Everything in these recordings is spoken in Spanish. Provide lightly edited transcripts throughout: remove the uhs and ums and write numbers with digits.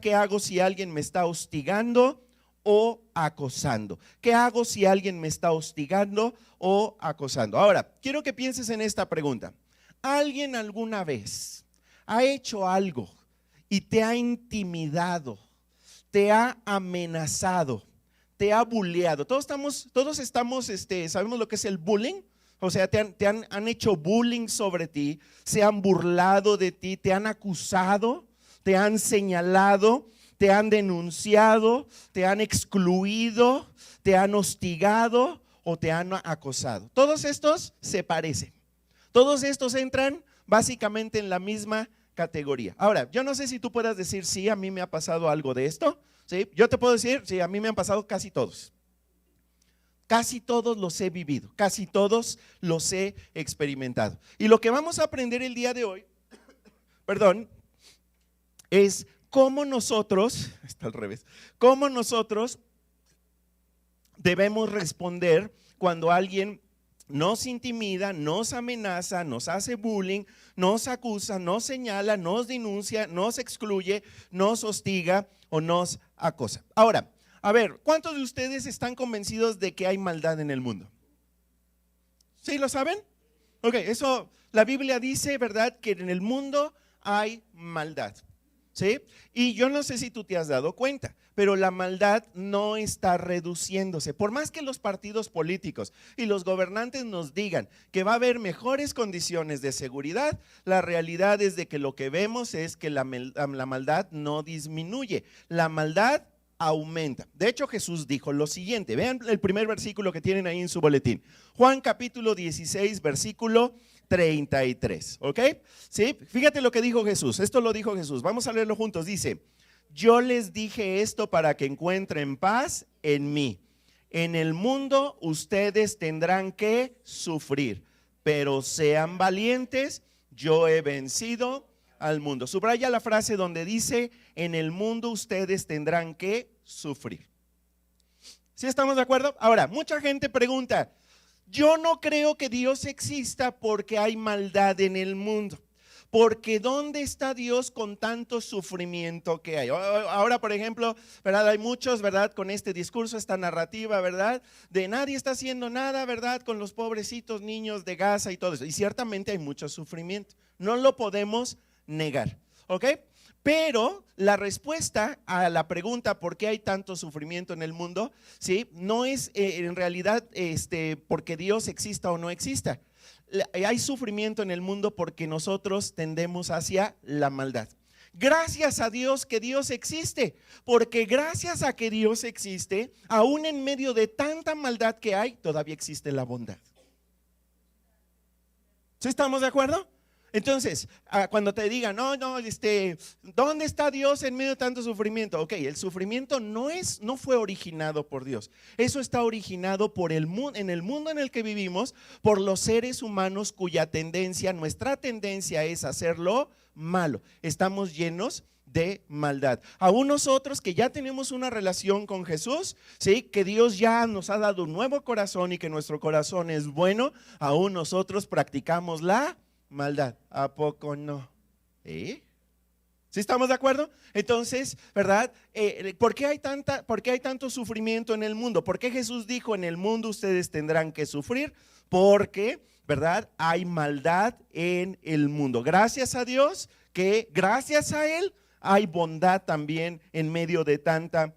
¿Qué hago si alguien me está hostigando o acosando? ¿Qué hago si alguien me está hostigando o acosando? Ahora, quiero que pienses en esta pregunta. ¿Alguien alguna vez ha hecho algo y te ha intimidado, te ha amenazado, te ha bulleado? Todos estamos, sabemos lo que es el bullying. O sea, han hecho bullying sobre ti, se han burlado de ti, te han acusado, te han señalado, te han denunciado, te han excluido, te han hostigado o te han acosado. Todos estos se parecen. Todos estos entran básicamente en la misma categoría. Ahora, yo no sé si tú puedas decir, sí, a mí me ha pasado algo de esto. ¿Sí? Yo te puedo decir, sí, a mí me han pasado casi todos. Casi todos los he vivido, casi todos los he experimentado. Y lo que vamos a aprender el día de hoy, es cómo nosotros, está al revés, cómo nosotros debemos responder cuando alguien nos intimida, nos amenaza, nos hace bullying, nos acusa, nos señala, nos denuncia, nos excluye, nos hostiga o nos acosa. Ahora, a ver, ¿cuántos de ustedes están convencidos de que hay maldad en el mundo? ¿Sí lo saben? Ok, eso, la Biblia dice, ¿verdad?, que en el mundo hay maldad. ¿Sí? Y yo no sé si tú te has dado cuenta, pero la maldad no está reduciéndose. Por más que los partidos políticos y los gobernantes nos digan que va a haber mejores condiciones de seguridad, la realidad es de que lo que vemos es que la maldad no disminuye, la maldad aumenta. De hecho, Jesús dijo lo siguiente, vean el primer versículo que tienen ahí en su boletín, Juan capítulo 16, versículo 33, ¿ok? ¿Sí? Fíjate lo que dijo Jesús, esto lo dijo Jesús, vamos a leerlo juntos, dice, yo les dije esto para que encuentren paz en mí. En el mundo ustedes tendrán que sufrir, pero sean valientes, yo he vencido al mundo. Subraya la frase donde dice, en el mundo ustedes tendrán que sufrir. ¿Sí estamos de acuerdo? Ahora, mucha gente pregunta, yo no creo que Dios exista porque hay maldad en el mundo. Porque ¿dónde está Dios con tanto sufrimiento que hay? Ahora, por ejemplo, ¿verdad? Hay muchos, ¿verdad?, con este discurso, esta narrativa, ¿verdad?, de nadie está haciendo nada, ¿verdad?, con los pobrecitos niños de Gaza y todo eso. Y ciertamente hay mucho sufrimiento, no lo podemos negar, ¿ok? Pero la respuesta a la pregunta ¿por qué hay tanto sufrimiento en el mundo? ¿Sí? No es en realidad porque Dios exista o no exista. Hay sufrimiento en el mundo porque nosotros tendemos hacia la maldad. Gracias a Dios que Dios existe, porque gracias a que Dios existe, aún en medio de tanta maldad que hay, todavía existe la bondad. ¿Sí estamos de acuerdo? Entonces, cuando te digan, ¿dónde está Dios en medio de tanto sufrimiento? Ok, el sufrimiento no fue originado por Dios. Eso está originado por en el mundo en el que vivimos, por los seres humanos nuestra tendencia es hacer lo malo. Estamos llenos de maldad. Aún nosotros que ya tenemos una relación con Jesús, ¿sí?, que Dios ya nos ha dado un nuevo corazón y que nuestro corazón es bueno, aún nosotros practicamos la maldad. ¿A poco no? ¿Sí estamos de acuerdo? Entonces, ¿verdad? ¿Por qué hay tanto sufrimiento en el mundo? ¿Por qué Jesús dijo en el mundo ustedes tendrán que sufrir? Porque, ¿verdad?, hay maldad en el mundo. Gracias a Dios que gracias a Él hay bondad también en medio de tanta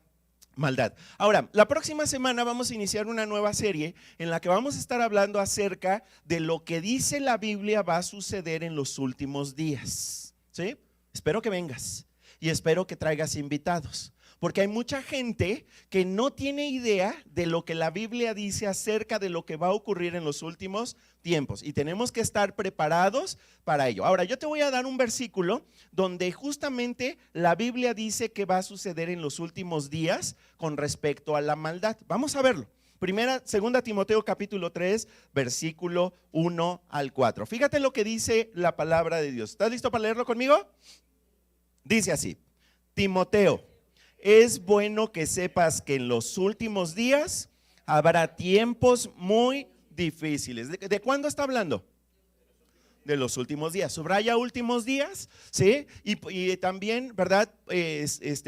maldad. Ahora, la próxima semana vamos a iniciar una nueva serie en la que vamos a estar hablando acerca de lo que dice la Biblia va a suceder en los últimos días. ¿Sí? Espero que vengas y espero que traigas invitados, porque hay mucha gente que no tiene idea de lo que la Biblia dice acerca de lo que va a ocurrir en los últimos tiempos y tenemos que estar preparados para ello. Ahora, yo te voy a dar un versículo donde justamente la Biblia dice que va a suceder en los últimos días con respecto a la maldad. Vamos a verlo. Segunda Timoteo capítulo 3, versículo 1 al 4. Fíjate lo que dice la palabra de Dios. ¿Estás listo para leerlo conmigo? Dice así: Timoteo, es bueno que sepas que en los últimos días habrá tiempos muy difíciles. ¿De cuándo está hablando? de los últimos días. Subraya últimos días, ¿sí? Y también, ¿verdad?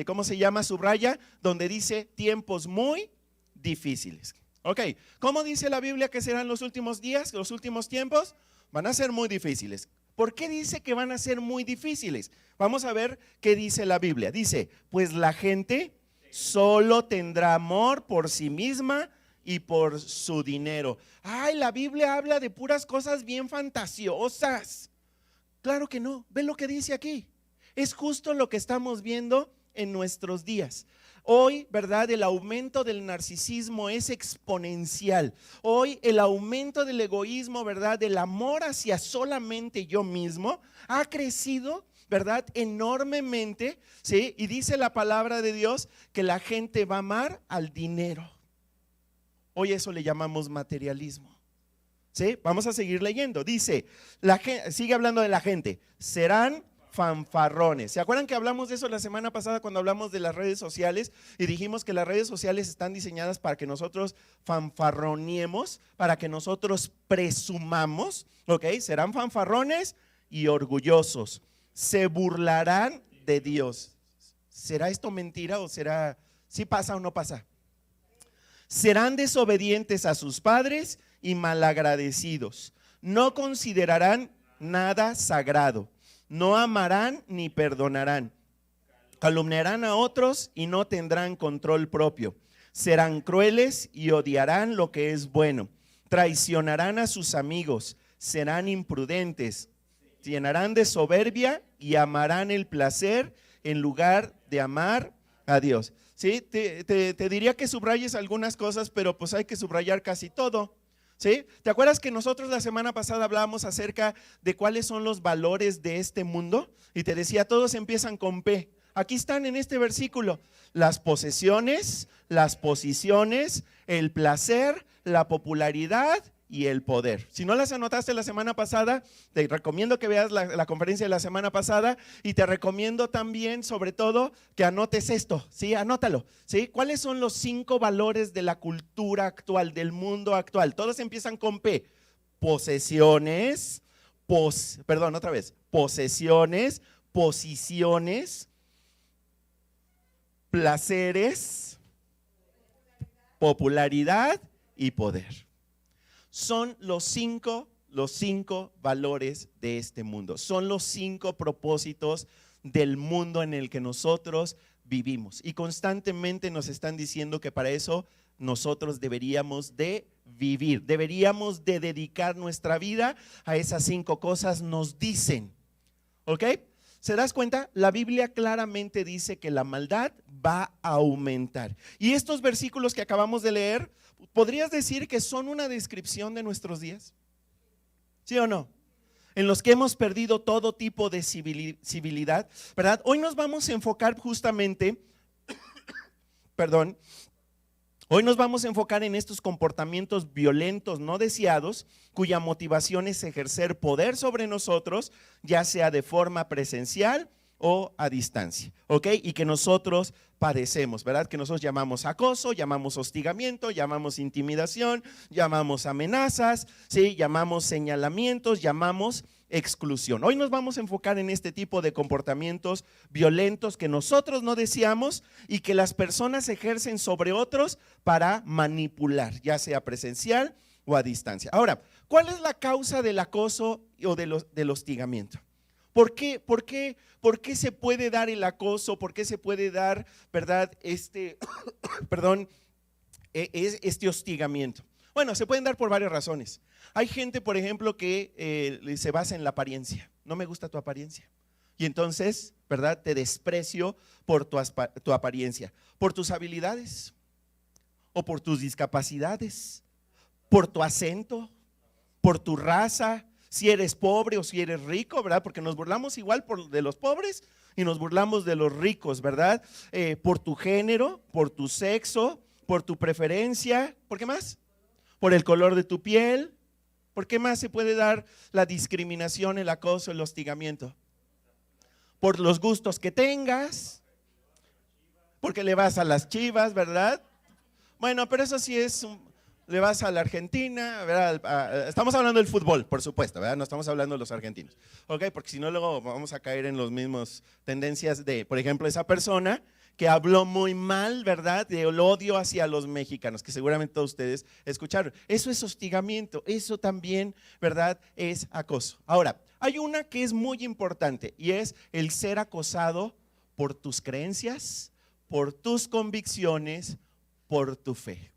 ¿Cómo se llama? Subraya donde dice tiempos muy difíciles. Ok, ¿cómo dice la Biblia que serán los últimos días, los últimos tiempos? Van a ser muy difíciles. ¿Por qué dice que van a ser muy difíciles? Vamos a ver qué dice la Biblia. Dice, pues la gente solo tendrá amor por sí misma y por su dinero. Ay, la Biblia habla de puras cosas bien fantasiosas. Claro que no, ve lo que dice aquí. Es justo lo que estamos viendo en nuestros días. Hoy, ¿verdad? El aumento del narcisismo es exponencial. Hoy el aumento del egoísmo, ¿verdad? Del amor hacia solamente yo mismo ha crecido, ¿verdad? Enormemente, ¿sí? Y dice la palabra de Dios que la gente va a amar al dinero. Hoy eso le llamamos materialismo. ¿Sí? Vamos a seguir leyendo. Dice, sigue hablando de la gente. Serán fanfarrones. ¿Se acuerdan que hablamos de eso la semana pasada cuando hablamos de las redes sociales y dijimos que las redes sociales están diseñadas para que nosotros fanfarroniemos, para que nosotros presumamos? ¿Ok? Serán fanfarrones y orgullosos. Se burlarán de Dios. ¿Será esto mentira o será, sí pasa o no pasa? Serán desobedientes a sus padres y malagradecidos. No considerarán nada sagrado. No amarán ni perdonarán. Calumniarán a otros y no tendrán control propio. Serán crueles y odiarán lo que es bueno. Traicionarán a sus amigos. Serán imprudentes. Llenarán de soberbia y amarán el placer en lugar de amar a Dios. ¿Sí? Te diría que subrayes algunas cosas, pero pues hay que subrayar casi todo. ¿Sí? ¿Te acuerdas que nosotros la semana pasada hablábamos acerca de cuáles son los valores de este mundo? Y te decía, todos empiezan con P. Aquí están en este versículo: las posesiones, las posiciones, el placer, la popularidad y el poder. Si no las anotaste la semana pasada, te recomiendo que veas la conferencia de la semana pasada y te recomiendo también, sobre todo, que anotes esto, ¿sí? Anótalo, ¿sí? ¿Cuáles son los 5 valores de la cultura actual, del mundo actual? Todos empiezan con P. Posesiones, posesiones, posiciones, placeres, popularidad y poder. Son los cinco valores de este mundo. Son los 5 propósitos del mundo en el que nosotros vivimos. Y constantemente nos están diciendo que para eso nosotros deberíamos de vivir. Deberíamos de dedicar nuestra vida a esas 5 cosas, nos dicen. ¿Ok? ¿Se das cuenta? La Biblia claramente dice que la maldad va a aumentar. Y estos versículos que acabamos de leer, ¿podrías decir que son una descripción de nuestros días? ¿Sí o no? En los que hemos perdido todo tipo de civilidad, ¿verdad? Hoy nos vamos a enfocar justamente, hoy nos vamos a enfocar en estos comportamientos violentos no deseados, cuya motivación es ejercer poder sobre nosotros, ya sea de forma presencial o a distancia, ¿ok? Y que nosotros padecemos, ¿verdad? Que nosotros llamamos acoso, llamamos hostigamiento, llamamos intimidación, llamamos amenazas, ¿sí? Llamamos señalamientos, llamamos exclusión. Hoy nos vamos a enfocar en este tipo de comportamientos violentos que nosotros no deseamos y que las personas ejercen sobre otros para manipular, ya sea presencial o a distancia. Ahora, ¿cuál es la causa del acoso o del hostigamiento? ¿Por qué se puede dar el acoso? ¿Por qué se puede dar, verdad, este hostigamiento? Bueno, se pueden dar por varias razones. Hay gente, por ejemplo, que se basa en la apariencia. No me gusta tu apariencia. Y entonces, ¿verdad? Te desprecio por tu apariencia, por tus habilidades o por tus discapacidades, por tu acento, por tu raza, si eres pobre o si eres rico, ¿verdad? Porque nos burlamos igual de los pobres y nos burlamos de los ricos, ¿verdad? Por tu género, por tu sexo, por tu preferencia, ¿por qué más? Por el color de tu piel. ¿Por qué más se puede dar la discriminación, el acoso, el hostigamiento? Por los gustos que tengas, porque le vas a las Chivas, ¿verdad? Bueno, pero eso sí es le vas a la Argentina, ¿verdad? Estamos hablando del fútbol, por supuesto, ¿verdad? No estamos hablando de los argentinos, ¿ok? Porque si no luego vamos a caer en los mismos tendencias de, por ejemplo, esa persona que habló muy mal, ¿verdad? Del odio hacia los mexicanos, que seguramente todos ustedes escucharon. Eso es hostigamiento, eso también, ¿verdad? Es acoso. Ahora, hay una que es muy importante y es el ser acosado por tus creencias, por tus convicciones, por tu fe.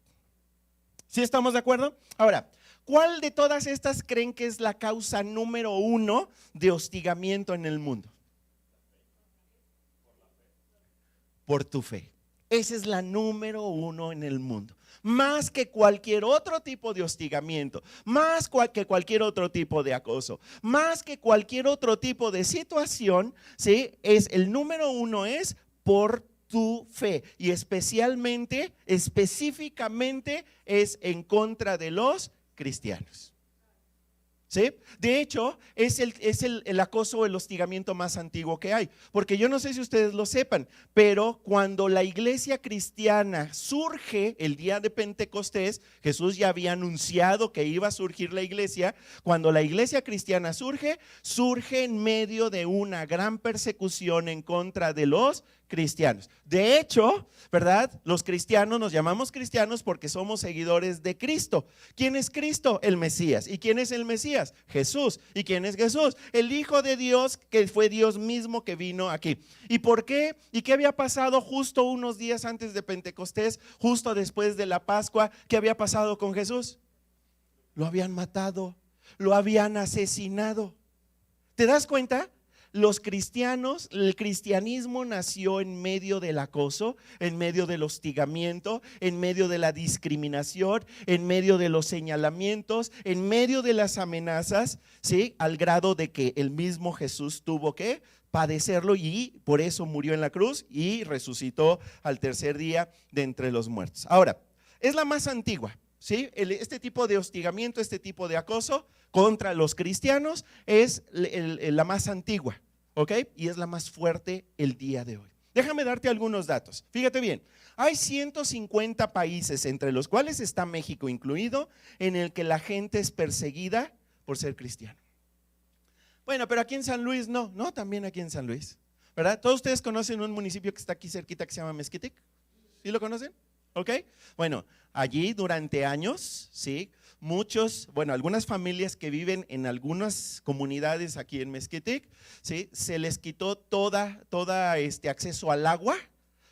¿Sí estamos de acuerdo? Ahora, ¿cuál de todas estas creen que es la causa número 1 de hostigamiento en el mundo? Por tu fe. Esa es la número 1 en el mundo. Más que cualquier otro tipo de hostigamiento, más que cualquier otro tipo de acoso, más que cualquier otro tipo de situación, ¿sí? Es el número 1 es por tu fe, y específicamente es en contra de los cristianos. ¿Sí? De hecho, es el acoso o el hostigamiento más antiguo que hay, porque yo no sé si ustedes lo sepan, pero cuando la iglesia cristiana surge el día de Pentecostés, Jesús ya había anunciado que iba a surgir la iglesia. Cuando la iglesia cristiana surge en medio de una gran persecución en contra de los cristianos. De hecho, ¿verdad? Los cristianos nos llamamos cristianos porque somos seguidores de Cristo. ¿Quién es Cristo? El Mesías. ¿Y quién es el Mesías? Jesús. ¿Y quién es Jesús? El Hijo de Dios, que fue Dios mismo que vino aquí. ¿Y por qué? ¿Y qué había pasado justo unos días antes de Pentecostés, justo después de la Pascua? ¿Qué había pasado con Jesús? Lo habían matado, lo habían asesinado. ¿Te das cuenta? Los cristianos, el cristianismo nació en medio del acoso, en medio del hostigamiento, en medio de la discriminación, en medio de los señalamientos, en medio de las amenazas, ¿sí? Al grado de que el mismo Jesús tuvo que padecerlo y por eso murió en la cruz y resucitó al tercer día de entre los muertos. Ahora, es la más antigua, ¿sí? Este tipo de hostigamiento, este tipo de acoso contra los cristianos es la más antigua, ¿ok? Y es la más fuerte el día de hoy. Déjame darte algunos datos. Fíjate bien, hay 150 países, entre los cuales está México incluido, en el que la gente es perseguida por ser cristiano. Bueno, pero aquí en San Luis no, también aquí en San Luis, ¿verdad? ¿Todos ustedes conocen un municipio que está aquí cerquita que se llama Mezquitic? ¿Sí lo conocen? ¿Ok? Bueno, allí durante años, ¿sí? Algunas familias que viven en algunas comunidades aquí en Mezquitic, ¿sí? Se les quitó toda acceso al agua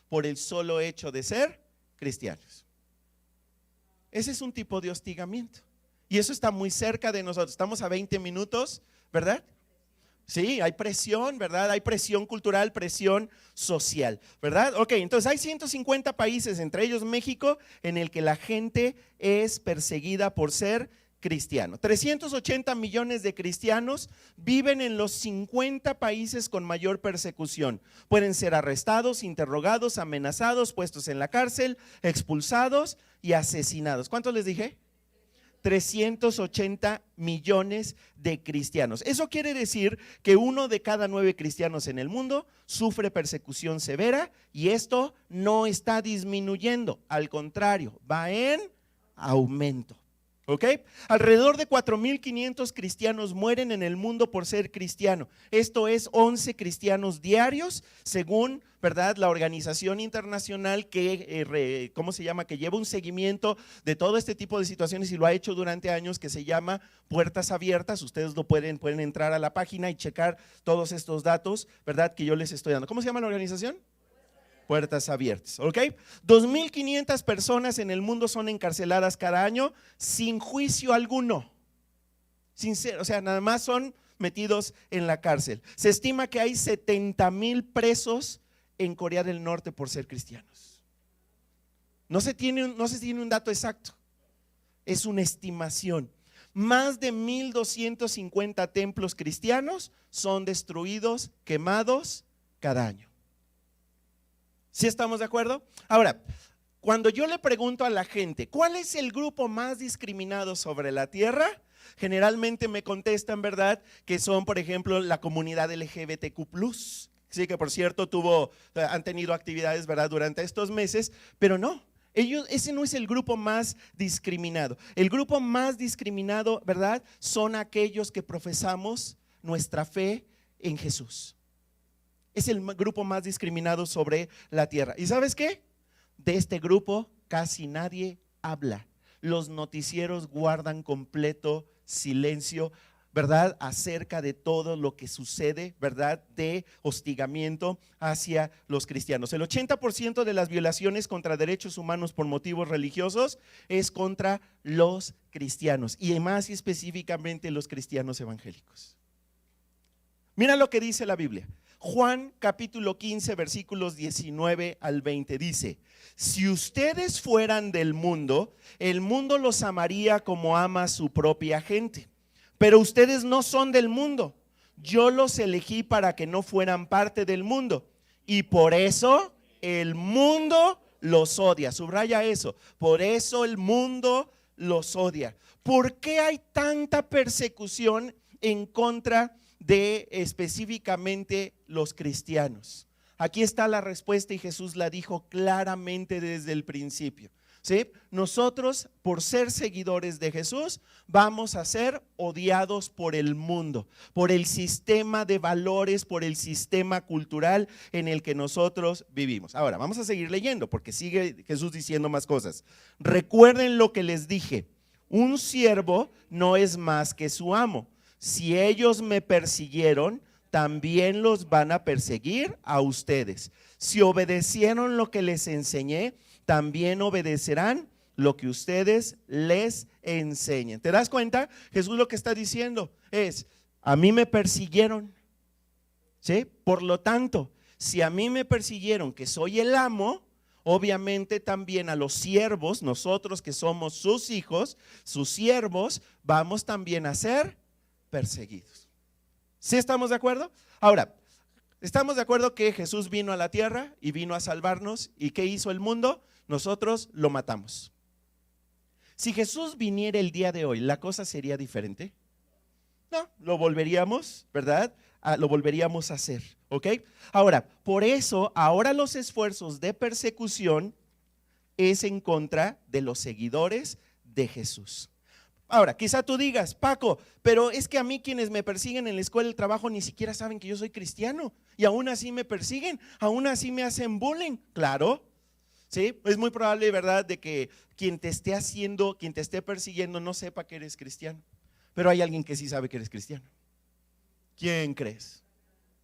por el solo hecho de ser cristianos. Ese es un tipo de hostigamiento. Y eso está muy cerca de nosotros. Estamos a 20 minutos, ¿verdad? Sí, hay presión, ¿verdad? Hay presión cultural, presión social, ¿verdad? Ok, entonces hay 150 países, entre ellos México, en el que la gente es perseguida por ser cristiano. 380 millones de cristianos viven en los 50 países con mayor persecución. Pueden ser arrestados, interrogados, amenazados, puestos en la cárcel, expulsados y asesinados. ¿Cuántos les dije? 380 millones de cristianos. Eso quiere decir que 1 de cada 9 cristianos en el mundo sufre persecución severa, y esto no está disminuyendo, al contrario, va en aumento. ¿Ok? Alrededor de 4.500 cristianos mueren en el mundo por ser cristiano. Esto es 11 cristianos diarios, según, ¿verdad?, la organización internacional que, ¿cómo se llama?, que lleva un seguimiento de todo este tipo de situaciones y lo ha hecho durante años, que se llama Puertas Abiertas. Ustedes pueden entrar a la página y checar todos estos datos, ¿verdad?, que yo les estoy dando. ¿Cómo se llama la organización? Puertas Abiertas, ¿ok? 2.500 personas en el mundo son encarceladas cada año sin juicio alguno. O sea, nada más son metidos en la cárcel. Se estima que hay 70,000 presos en Corea del Norte por ser cristianos. No se tiene un dato exacto, es una estimación. Más de 1.250 templos cristianos son destruidos, quemados cada año. ¿Sí estamos de acuerdo? Ahora, cuando yo le pregunto a la gente, ¿cuál es el grupo más discriminado sobre la tierra? Generalmente me contestan, ¿verdad?, que son, por ejemplo, la comunidad LGBTQ+. Sí, que por cierto han tenido actividades, ¿verdad?, durante estos meses, pero no. Ese no es el grupo más discriminado. El grupo más discriminado, ¿verdad?, son aquellos que profesamos nuestra fe en Jesús. Es el grupo más discriminado sobre la tierra. ¿Y sabes qué? De este grupo casi nadie habla. Los noticieros guardan completo silencio, ¿verdad?, acerca de todo lo que sucede, ¿verdad?, de hostigamiento hacia los cristianos. El 80% de las violaciones contra derechos humanos por motivos religiosos es contra los cristianos, y más específicamente los cristianos evangélicos. Mira lo que dice la Biblia. Juan capítulo 15 versículos 19 al 20 dice: si ustedes fueran del mundo, el mundo los amaría como ama a su propia gente. Pero ustedes no son del mundo. Yo los elegí para que no fueran parte del mundo, y por eso el mundo los odia. Subraya eso. Por eso el mundo los odia. ¿Por qué hay tanta persecución en contra de específicamente los cristianos? Aquí está la respuesta, y Jesús la dijo claramente desde el principio. ¿Sí? Nosotros, por ser seguidores de Jesús, vamos a ser odiados por el mundo, por el sistema de valores, por el sistema cultural en el que nosotros vivimos. Ahora, vamos a seguir leyendo porque sigue Jesús diciendo más cosas. Recuerden lo que les dije: un siervo no es más que su amo. Si ellos me persiguieron, también los van a perseguir a ustedes. Si obedecieron lo que les enseñé, también obedecerán lo que ustedes les enseñen. ¿Te das cuenta? Jesús lo que está diciendo es: a mí me persiguieron, ¿sí? Por lo tanto, si a mí me persiguieron, que soy el amo, obviamente también a los siervos, nosotros que somos sus hijos, sus siervos, vamos también a ser perseguidos. ¿Sí estamos de acuerdo? Ahora, estamos de acuerdo que Jesús vino a la tierra y vino a salvarnos. ¿Y qué hizo el mundo? Nosotros lo matamos. Si Jesús viniera el día de hoy, ¿la cosa sería diferente? No, lo volveríamos, ¿verdad? Lo volveríamos a hacer, ¿ok? Ahora, por eso, ahora los esfuerzos de persecución es en contra de los seguidores de Jesús. Ahora, quizá tú digas: Paco, pero es que a mí quienes me persiguen en la escuela, el trabajo, ni siquiera saben que yo soy cristiano, y aún así me persiguen, aún así me hacen bullying. Claro, sí, es muy probable, ¿verdad?, de que quien te esté persiguiendo no sepa que eres cristiano, pero hay alguien que sí sabe que eres cristiano. ¿Quién crees?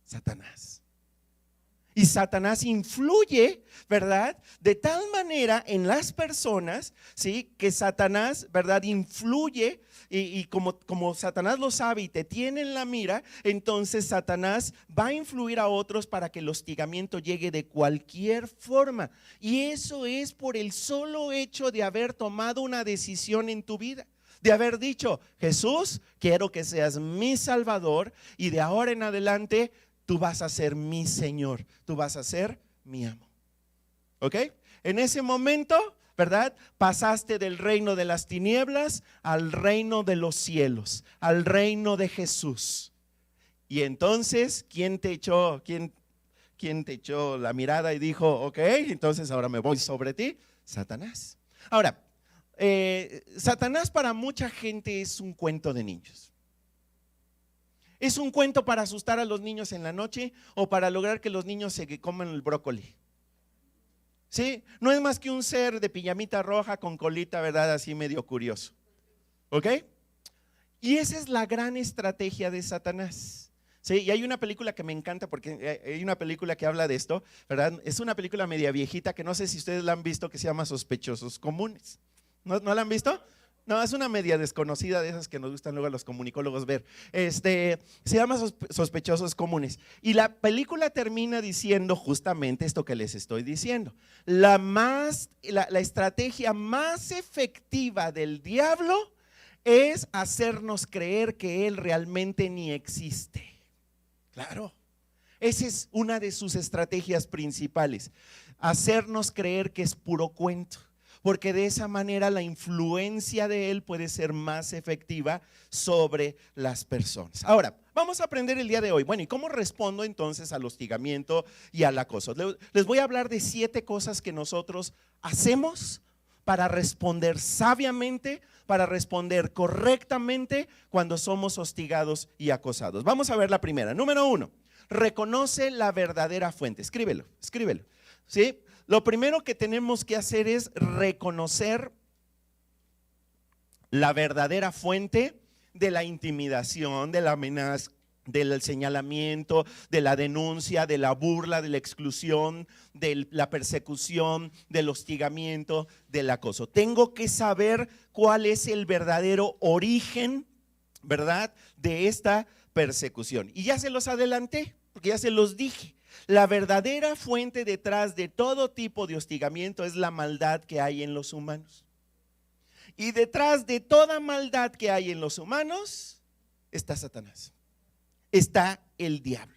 Satanás. Y Satanás influye, ¿verdad?, de tal manera en las personas, ¿sí?, que Satanás, ¿verdad?, influye, y como Satanás lo sabe y te tiene en la mira, entonces Satanás va a influir a otros para que el hostigamiento llegue de cualquier forma. Y eso es por el solo hecho de haber tomado una decisión en tu vida, de haber dicho: Jesús, quiero que seas mi Salvador, y de ahora en adelante tú vas a ser mi Señor, tú vas a ser mi amo. ¿Ok? En ese momento, ¿verdad?, pasaste del reino de las tinieblas al reino de los cielos, al reino de Jesús. Y entonces, ¿quién te echó la mirada y dijo: ok, entonces ahora me voy sobre ti? Satanás. Ahora, Satanás para mucha gente es un cuento de niños. Es un cuento para asustar a los niños en la noche, o para lograr que los niños se coman el brócoli. ¿Sí? No es más que un ser de pijamita roja con colita, ¿verdad?, así medio curioso. ¿Ok? Y esa es la gran estrategia de Satanás. ¿Sí? Y hay una película que me encanta, porque hay una película que habla de esto, ¿verdad? Es una película media viejita que no sé si ustedes la han visto, que se llama Sospechosos Comunes. ¿No la han visto? No, es una media desconocida, de esas que nos gustan luego a los comunicólogos ver. Se llama Sospechosos Comunes. Y la película termina diciendo justamente esto que les estoy diciendo. La estrategia más efectiva del diablo es hacernos creer que él realmente ni existe. Claro, esa es una de sus estrategias principales, hacernos creer que es puro cuento. porque de esa manera la influencia de él puede ser más efectiva sobre las personas. Ahora, vamos a aprender el día de hoy. Bueno, ¿y cómo respondo entonces al hostigamiento y al acoso? Les voy a hablar de 7 cosas que nosotros hacemos para responder sabiamente, para responder correctamente cuando somos hostigados y acosados. Vamos a ver la primera. Número 1, reconoce la verdadera fuente. Escríbelo, ¿sí? Lo primero que tenemos que hacer es reconocer la verdadera fuente de la intimidación, de la amenaza, del señalamiento, de la denuncia, de la burla, de la exclusión, de la persecución, del hostigamiento, del acoso. Tengo que saber cuál es el verdadero origen, ¿verdad?, de esta persecución. Y ya se los adelanté, porque ya se los dije. La verdadera fuente detrás de todo tipo de hostigamiento es la maldad que hay en los humanos. Y detrás de toda maldad que hay en los humanos está Satanás. Está el diablo.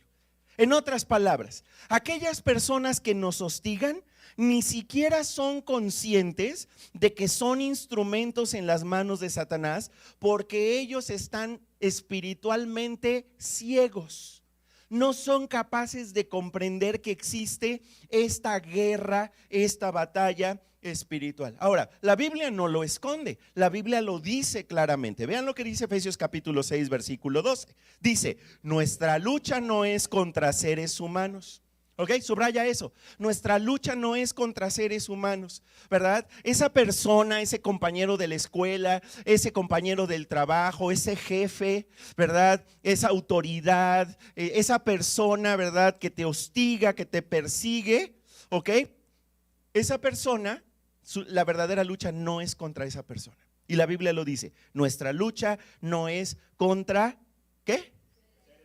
En otras palabras, aquellas personas que nos hostigan ni siquiera son conscientes de que son instrumentos en las manos de Satanás, porque ellos están espiritualmente ciegos. No son capaces de comprender que existe esta guerra, esta batalla espiritual. Ahora, la Biblia no lo esconde, la Biblia lo dice claramente. Vean lo que dice Efesios capítulo 6, versículo 12. Dice, nuestra lucha no es contra seres humanos. Ok, subraya eso. Nuestra lucha no es contra seres humanos, ¿verdad? Esa persona, ese compañero de la escuela, ese compañero del trabajo, ese jefe, ¿verdad? Esa autoridad, esa persona, ¿verdad?, que te hostiga, que te persigue, ¿ok? Esa persona, la verdadera lucha no es contra esa persona. Y la Biblia lo dice, nuestra lucha no es contra, ¿qué?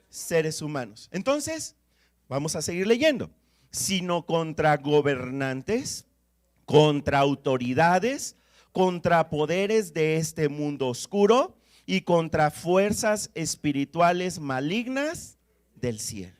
Seres humanos. Entonces, vamos a seguir leyendo, sino contra gobernantes, contra autoridades, contra poderes de este mundo oscuro y contra fuerzas espirituales malignas del cielo.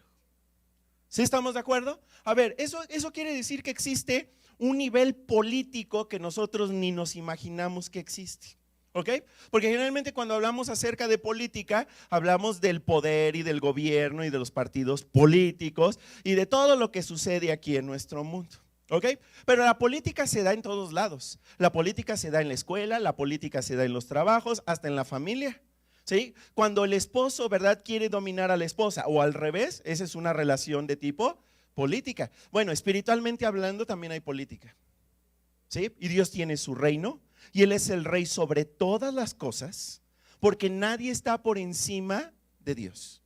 ¿Sí estamos de acuerdo? A ver, eso quiere decir que existe un nivel político que nosotros ni nos imaginamos que existe. ¿Ok? Porque generalmente cuando hablamos acerca de política, hablamos del poder y del gobierno y de los partidos políticos y de todo lo que sucede aquí en nuestro mundo. ¿Ok? Pero la política se da en todos lados. La política se da en la escuela, la política se da en los trabajos, hasta en la familia. ¿Sí? Cuando el esposo, ¿verdad?, quiere dominar a la esposa o al revés, esa es una relación de tipo política. Bueno, espiritualmente hablando también hay política. ¿Sí? Y Dios tiene su reino. Y Él es el rey sobre todas las cosas, porque nadie está por encima de Dios.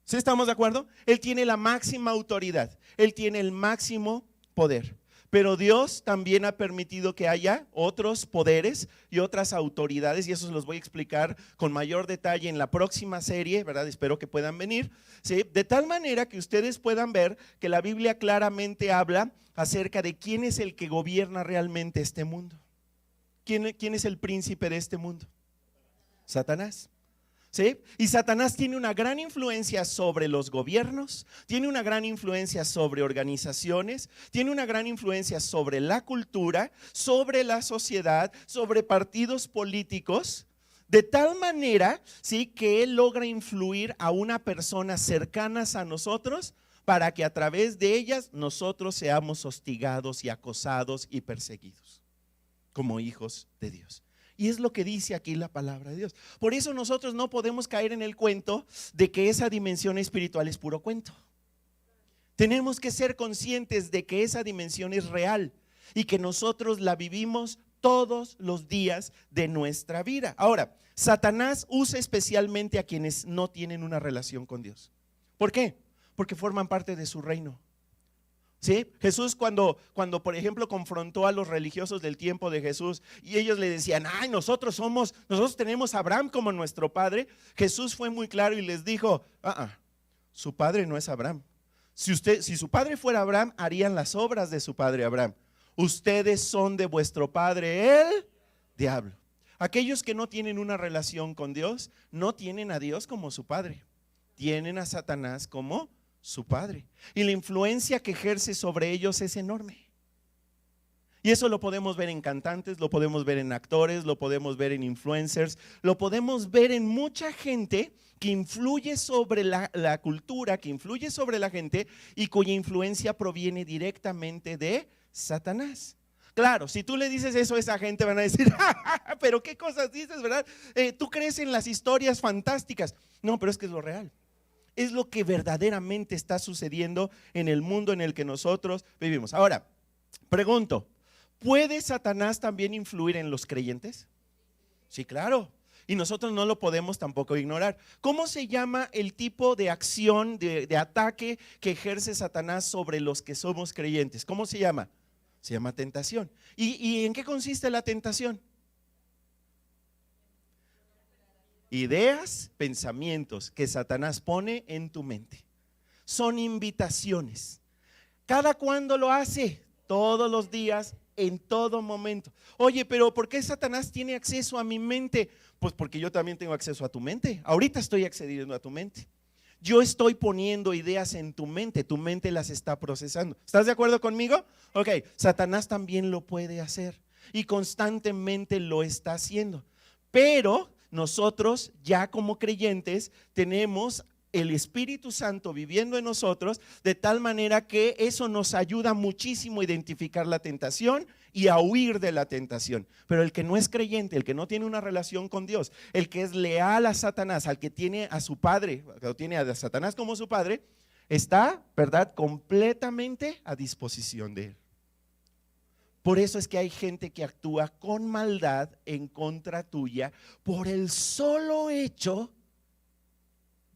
¿Sí estamos de acuerdo? Él tiene la máxima autoridad, Él tiene el máximo poder. Pero Dios también ha permitido que haya otros poderes y otras autoridades, y eso se los voy a explicar con mayor detalle en la próxima serie, ¿verdad? Espero que puedan venir, ¿sí? De tal manera que ustedes puedan ver que la Biblia claramente habla acerca de quién es el que gobierna realmente este mundo. ¿Quién es el príncipe de este mundo? Satanás. ¿Sí? Y Satanás tiene una gran influencia sobre los gobiernos, tiene una gran influencia sobre organizaciones, tiene una gran influencia sobre la cultura, sobre la sociedad, sobre partidos políticos, de tal manera, ¿sí?, que él logra influir a una persona cercanas a nosotros para que a través de ellas nosotros seamos hostigados y acosados y perseguidos como hijos de Dios. Y es lo que dice aquí la palabra de Dios. Por eso nosotros no podemos caer en el cuento de que esa dimensión espiritual es puro cuento. Tenemos que ser conscientes de que esa dimensión es real y que nosotros la vivimos todos los días de nuestra vida. Ahora, Satanás usa especialmente a quienes no tienen una relación con Dios. ¿Por qué? Porque forman parte de su reino. ¿Sí? Jesús cuando por ejemplo confrontó a los religiosos del tiempo de Jesús y ellos le decían, ay, nosotros tenemos a Abraham como nuestro padre, Jesús fue muy claro y les dijo, su padre no es Abraham. Si su padre fuera Abraham, harían las obras de su padre Abraham. Ustedes son de vuestro padre el diablo. Aquellos que no tienen una relación con Dios, no tienen a Dios como su padre, tienen a Satanás como su padre, y la influencia que ejerce sobre ellos es enorme. Y eso lo podemos ver en cantantes, lo podemos ver en actores, lo podemos ver en influencers, lo podemos ver en mucha gente que influye sobre la cultura, que influye sobre la gente y cuya influencia proviene directamente de Satanás. Claro, si tú le dices eso a esa gente van a decir, pero qué cosas dices, ¿verdad? Tú crees en las historias fantásticas. No, pero es que es lo real. Es lo que verdaderamente está sucediendo en el mundo en el que nosotros vivimos. Ahora, pregunto, ¿puede Satanás también influir en los creyentes? Sí, claro. Y nosotros no lo podemos tampoco ignorar. ¿Cómo se llama el tipo de acción, de ataque que ejerce Satanás sobre los que somos creyentes? ¿Cómo se llama? Se llama tentación. ¿Y en qué consiste la tentación? Ideas, pensamientos que Satanás pone en tu mente. Son invitaciones. ¿Cada cuándo lo hace? Todos los días, en todo momento. Oye, pero ¿por qué Satanás tiene acceso a mi mente? Pues porque yo también tengo acceso a tu mente. Ahorita estoy accediendo a tu mente. Yo estoy poniendo ideas en tu mente las está procesando. ¿Estás de acuerdo conmigo? Ok, Satanás también lo puede hacer y constantemente lo está haciendo. Pero nosotros ya como creyentes tenemos el Espíritu Santo viviendo en nosotros, de tal manera que eso nos ayuda muchísimo a identificar la tentación y a huir de la tentación. Pero el que no es creyente, el que no tiene una relación con Dios, el que es leal a Satanás, al que tiene a su padre, que tiene a Satanás como su padre, está, ¿verdad?, completamente a disposición de él. Por eso es que hay gente que actúa con maldad en contra tuya por el solo hecho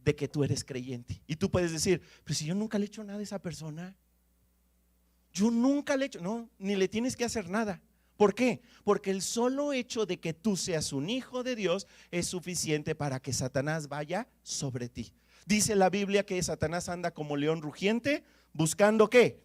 de que tú eres creyente. Y tú puedes decir, pero si yo nunca le he hecho nada a esa persona, yo nunca le he hecho, no, ni le tienes que hacer nada. ¿Por qué? Porque el solo hecho de que tú seas un hijo de Dios es suficiente para que Satanás vaya sobre ti. Dice la Biblia que Satanás anda como león rugiente, buscando ¿qué?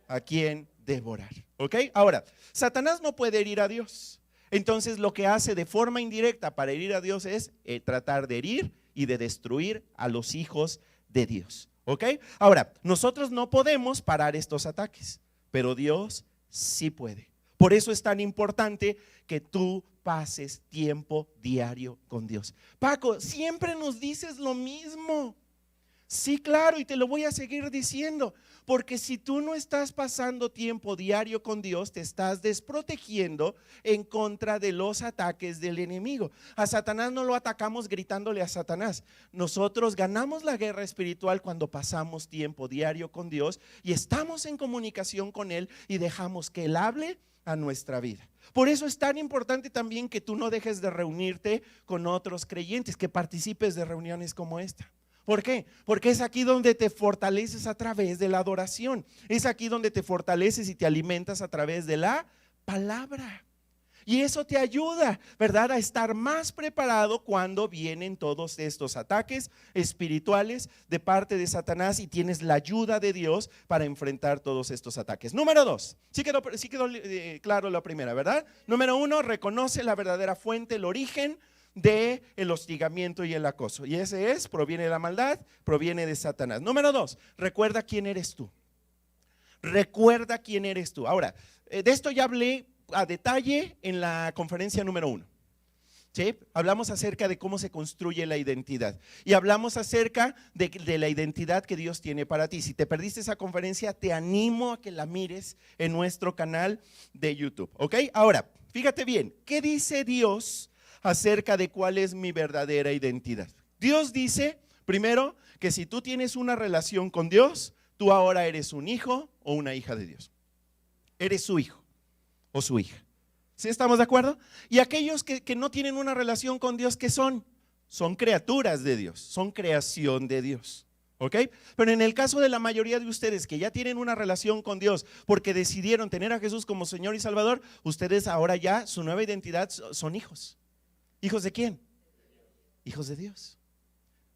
A quién devorar. ¿Ok? Ahora, Satanás no puede herir a Dios. Entonces lo que hace de forma indirecta para herir a Dios es tratar de herir y de destruir a los hijos de Dios. ¿Ok? Ahora, nosotros no podemos parar estos ataques, pero Dios sí puede. Por eso es tan importante que tú pases tiempo diario con Dios. Paco, siempre nos dices lo mismo. Sí, claro, y te lo voy a seguir diciendo, porque si tú no estás pasando tiempo diario con Dios, te estás desprotegiendo en contra de los ataques del enemigo. A Satanás no lo atacamos gritándole a Satanás. Nosotros ganamos la guerra espiritual cuando pasamos tiempo diario con Dios y estamos en comunicación con Él y dejamos que Él hable a nuestra vida. Por eso es tan importante también que tú no dejes de reunirte con otros creyentes, que participes de reuniones como esta. ¿Por qué? Porque es aquí donde te fortaleces a través de la adoración. Es aquí donde te fortaleces y te alimentas a través de la palabra. Y eso te ayuda, ¿verdad?, a estar más preparado cuando vienen todos estos ataques espirituales de parte de Satanás y tienes la ayuda de Dios para enfrentar todos estos ataques. Número 2, sí quedó claro la primera, ¿verdad? Número 1, reconoce la verdadera fuente, el origen de el hostigamiento y el acoso, y ese proviene de la maldad, proviene de Satanás. Número 2, recuerda quién eres tú. Recuerda quién eres tú. Ahora, de esto ya hablé a detalle en la conferencia número 1. ¿Sí? Hablamos acerca de cómo se construye la identidad y hablamos acerca de la identidad que Dios tiene para ti. Si te perdiste esa conferencia, te animo a que la mires en nuestro canal de YouTube. ¿Ok? Ahora, fíjate bien, ¿qué dice Dios acerca de cuál es mi verdadera identidad? Dios dice, primero, que si tú tienes una relación con Dios, tú ahora eres un hijo o una hija de Dios. Eres su hijo o su hija. ¿Sí estamos de acuerdo? Y aquellos que no tienen una relación con Dios, ¿qué son? Son criaturas de Dios, son creación de Dios. ¿Ok? Pero en el caso de la mayoría de ustedes que ya tienen una relación con Dios porque decidieron tener a Jesús como Señor y Salvador, ustedes ahora ya, su nueva identidad son hijos. ¿Hijos de quién? Hijos de Dios.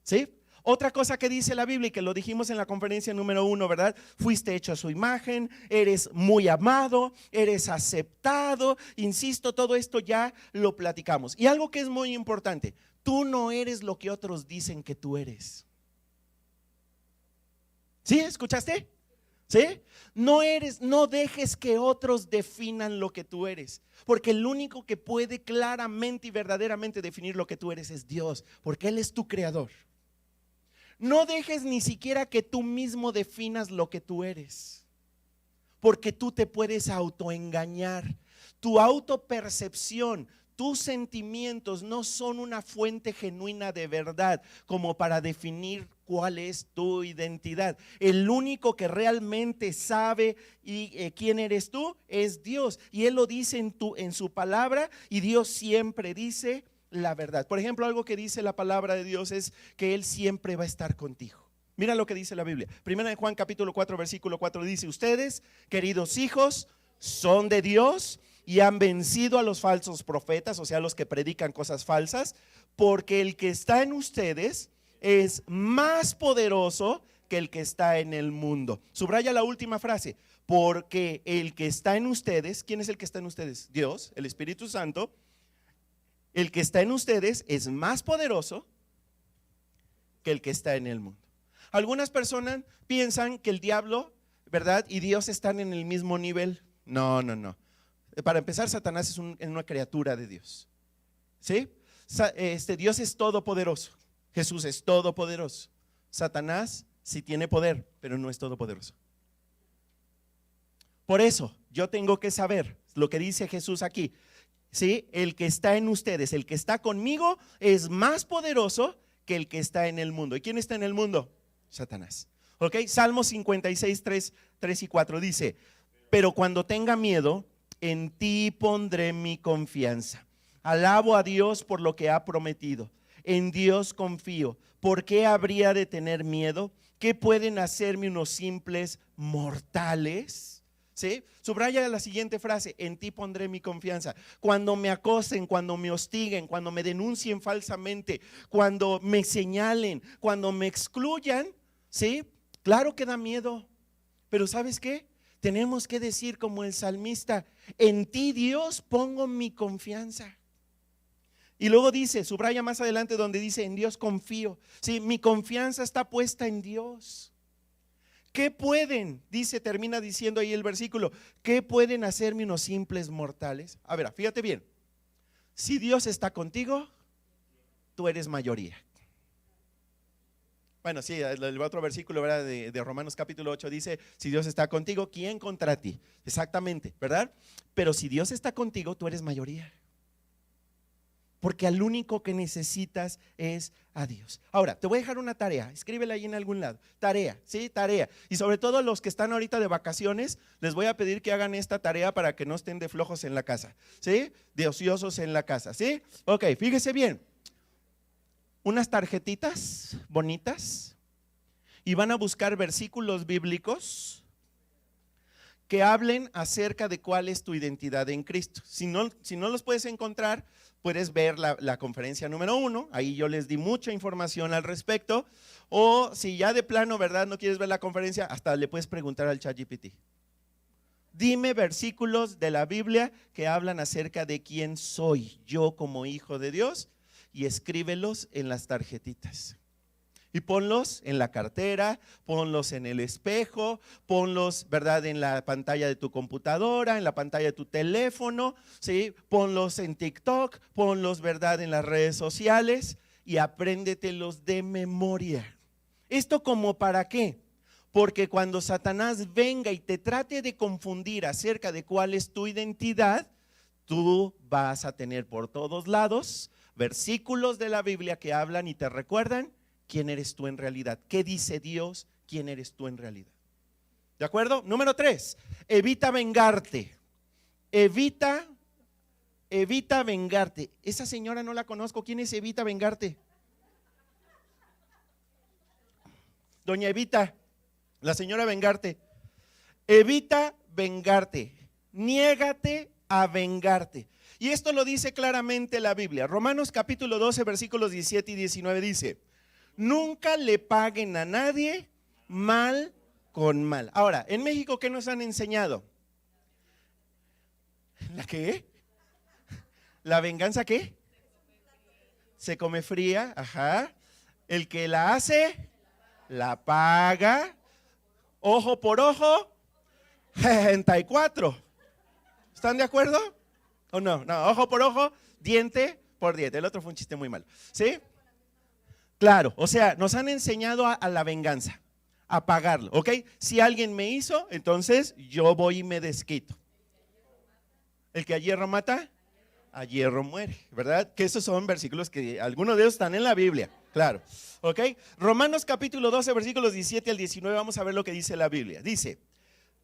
¿Sí? Otra cosa que dice la Biblia y que lo dijimos en la conferencia número 1, ¿verdad? Fuiste hecho a su imagen, eres muy amado, eres aceptado. Insisto, todo esto ya lo platicamos. Y algo que es muy importante, tú no eres lo que otros dicen que tú eres. ¿Sí? ¿Escuchaste? ¿Sí? No dejes que otros definan lo que tú eres, porque el único que puede claramente y verdaderamente definir lo que tú eres es Dios, porque Él es tu creador. No dejes ni siquiera que tú mismo definas lo que tú eres, porque tú te puedes autoengañar. Tu autopercepción, tus sentimientos no son una fuente genuina de verdad como para definir cuál es tu identidad. El único que realmente sabe quién eres tú es Dios, y Él lo dice en su palabra, y Dios siempre dice la verdad. Por ejemplo, algo que dice la palabra de Dios es que Él siempre va a estar contigo. Mira lo que dice la Biblia. Primera de Juan capítulo 4 versículo 4 dice: ustedes, queridos hijos, son de Dios y han vencido a los falsos profetas, o sea, los que predican cosas falsas, porque el que está en ustedes es más poderoso que el que está en el mundo. Subraya la última frase: porque el que está en ustedes, ¿quién es el que está en ustedes? Dios, el Espíritu Santo. El que está en ustedes es más poderoso que el que está en el mundo. Algunas personas piensan que el diablo, ¿verdad?, y Dios están en el mismo nivel. No, no, no. Para empezar, Satanás es una criatura de Dios. ¿Sí? Dios es todopoderoso. Jesús es todopoderoso. Satanás sí tiene poder, pero no es todopoderoso. Por eso yo tengo que saber lo que dice Jesús aquí. ¿Sí? El que está en ustedes, el que está conmigo, es más poderoso que el que está en el mundo. ¿Y quién está en el mundo? Satanás. ¿Ok? Salmo 56, 3 y 4 dice: pero cuando tenga miedo, en ti pondré mi confianza. Alabo a Dios por lo que ha prometido. En Dios confío. ¿Por qué habría de tener miedo? ¿Qué pueden hacerme unos simples mortales? ¿Sí? Subraya la siguiente frase: en ti pondré mi confianza. Cuando me acosen, cuando me hostiguen, cuando me denuncien falsamente, cuando me señalen, cuando me excluyan, ¿sí? Claro que da miedo, pero ¿sabes qué? Tenemos que decir como el salmista: en ti, Dios, pongo mi confianza. Y luego dice, subraya más adelante donde dice: en Dios confío. Sí, mi confianza está puesta en Dios. ¿Qué pueden? Dice, termina diciendo ahí el versículo: ¿qué pueden hacerme unos simples mortales? A ver, fíjate bien. Si Dios está contigo, tú eres mayoría. Bueno, sí, el otro versículo, ¿verdad?, de Romanos capítulo 8 dice: si Dios está contigo, ¿quién contra ti? Exactamente, ¿verdad? Pero si Dios está contigo, tú eres mayoría. Porque al único que necesitas es a Dios. Ahora, te voy a dejar una tarea, escríbela ahí en algún lado. Tarea, ¿sí? Tarea. Y sobre todo los que están ahorita de vacaciones, les voy a pedir que hagan esta tarea para que no estén de flojos en la casa, ¿sí? De ociosos en la casa, ¿sí? Ok, fíjese bien. Unas tarjetitas bonitas y van a buscar versículos bíblicos que hablen acerca de cuál es tu identidad en Cristo. Si no los puedes encontrar, puedes ver la conferencia número 1, ahí yo les di mucha información al respecto. O si ya de plano, ¿verdad?, no quieres ver la conferencia, hasta le puedes preguntar al ChatGPT. Dime versículos de la Biblia que hablan acerca de quién soy yo como hijo de Dios, y escríbelos en las tarjetitas. Y ponlos en la cartera, ponlos en el espejo, ponlos, ¿verdad?, en la pantalla de tu computadora, en la pantalla de tu teléfono, ¿sí? Ponlos en TikTok, ponlos, ¿verdad?, en las redes sociales, y apréndetelos de memoria. ¿Esto como para qué? Porque cuando Satanás venga y te trate de confundir acerca de cuál es tu identidad, tú vas a tener por todos lados versículos de la Biblia que hablan y te recuerdan quién eres tú en realidad. ¿Qué dice Dios? ¿Quién eres tú en realidad? ¿De acuerdo? Número 3, evita vengarte. Evita vengarte. Esa señora no la conozco. ¿Quién es Evita vengarte? Doña Evita, la señora vengarte. Evita vengarte. Niégate a vengarte. Y esto lo dice claramente la Biblia. Romanos capítulo 12, versículos 17 y 19 dice: nunca le paguen a nadie mal con mal. Ahora, en México, ¿qué nos han enseñado? ¿La qué? ¿La venganza qué? Se come fría, ajá. El que la hace, la paga. Ojo por ojo, 64. ¿Están de acuerdo? ¿O no? No, ojo por ojo, diente por diente. El otro fue un chiste muy malo. ¿Sí? Claro, o sea, nos han enseñado a la venganza, a pagarlo, ¿ok? Si alguien me hizo, entonces yo voy y me desquito. El que a hierro mata, a hierro muere, ¿verdad? Que esos son versículos que algunos de ellos están en la Biblia, claro, ¿ok? Romanos capítulo 12, versículos 17 al 19, vamos a ver lo que dice la Biblia. Dice,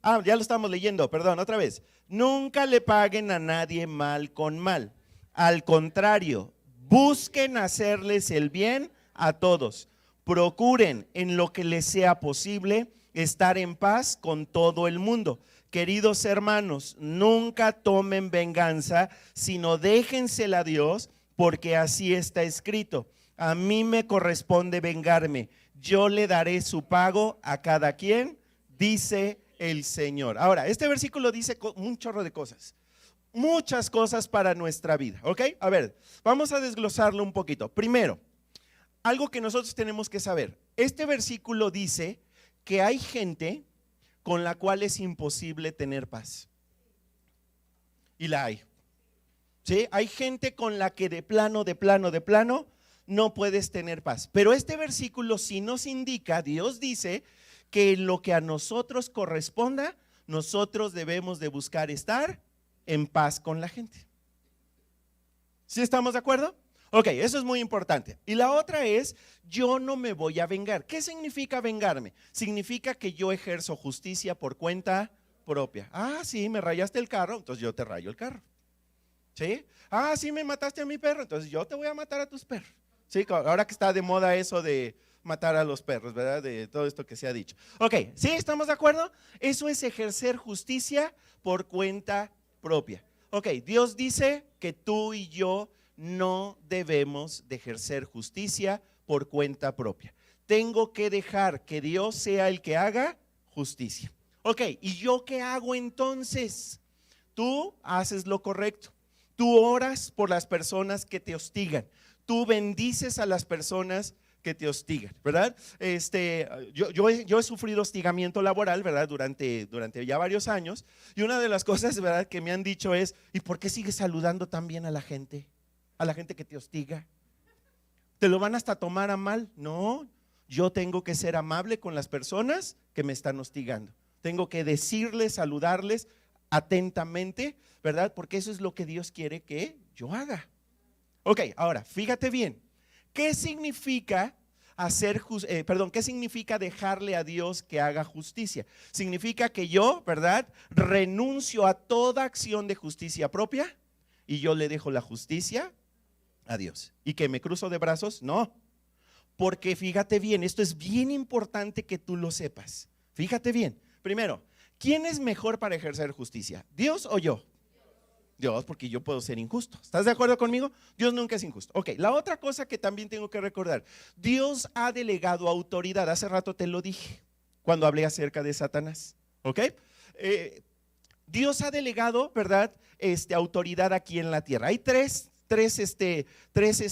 ya lo estamos leyendo, perdón, otra vez. Nunca le paguen a nadie mal con mal. Al contrario, busquen hacerles el bien a todos. Procuren en lo que les sea posible estar en paz con todo el mundo. Queridos hermanos, nunca tomen venganza, sino déjensela a Dios, porque así está escrito. A mí me corresponde vengarme. Yo le daré su pago a cada quien, dice el Señor. Ahora, este versículo dice un chorro de cosas. Muchas cosas para nuestra vida, ¿ok? A ver, vamos a desglosarlo un poquito. Primero, algo que nosotros tenemos que saber. Este versículo dice que hay gente con la cual es imposible tener paz. Y la hay. ¿Sí? Hay gente con la que de plano no puedes tener paz. Pero este versículo sí nos indica, Dios dice que en lo que a nosotros corresponda, nosotros debemos de buscar estar en paz con la gente. ¿Sí estamos de acuerdo? Ok, eso es muy importante. Y la otra es, yo no me voy a vengar. ¿Qué significa vengarme? Significa que yo ejerzo justicia por cuenta propia. Ah, sí, me rayaste el carro, entonces yo te rayo el carro. ¿Sí? Ah, sí, me mataste a mi perro, entonces yo te voy a matar a tus perros. Sí, ahora que está de moda eso de matar a los perros, ¿verdad? De todo esto que se ha dicho. Ok, ¿sí? ¿Estamos de acuerdo? Eso es ejercer justicia por cuenta propia. Ok, Dios dice que tú y yo no debemos de ejercer justicia por cuenta propia. Tengo que dejar que Dios sea el que haga justicia. Ok, ¿y yo qué hago entonces? Tú haces lo correcto. Tú oras por las personas que te hostigan. Tú bendices a las personas que te hostigan, ¿verdad? Yo he sufrido hostigamiento laboral, ¿verdad? Durante ya varios años. Y una de las cosas, ¿verdad?, que me han dicho es, ¿y por qué sigues saludando tan bien a la gente? A la gente que te hostiga. ¿Te lo van hasta tomar a mal? No, yo tengo que ser amable con las personas que me están hostigando. Tengo que decirles, saludarles atentamente, ¿verdad? Porque eso es lo que Dios quiere que yo haga. Ok, ahora, fíjate bien. ¿Qué significa qué significa dejarle a Dios que haga justicia? Significa que yo, ¿verdad?, renuncio a toda acción de justicia propia y yo le dejo la justicia a Dios. ¿Y que me cruzo de brazos? No, porque fíjate bien, esto es bien importante que tú lo sepas. Fíjate bien, primero, ¿quién es mejor para ejercer justicia? ¿Dios o yo? Dios, porque yo puedo ser injusto. ¿Estás de acuerdo conmigo? Dios nunca es injusto. Ok, la otra cosa que también tengo que recordar, Dios ha delegado autoridad. Hace rato te lo dije cuando hablé acerca de Satanás. Ok, Dios ha delegado, ¿verdad?, autoridad aquí en la tierra. Hay tres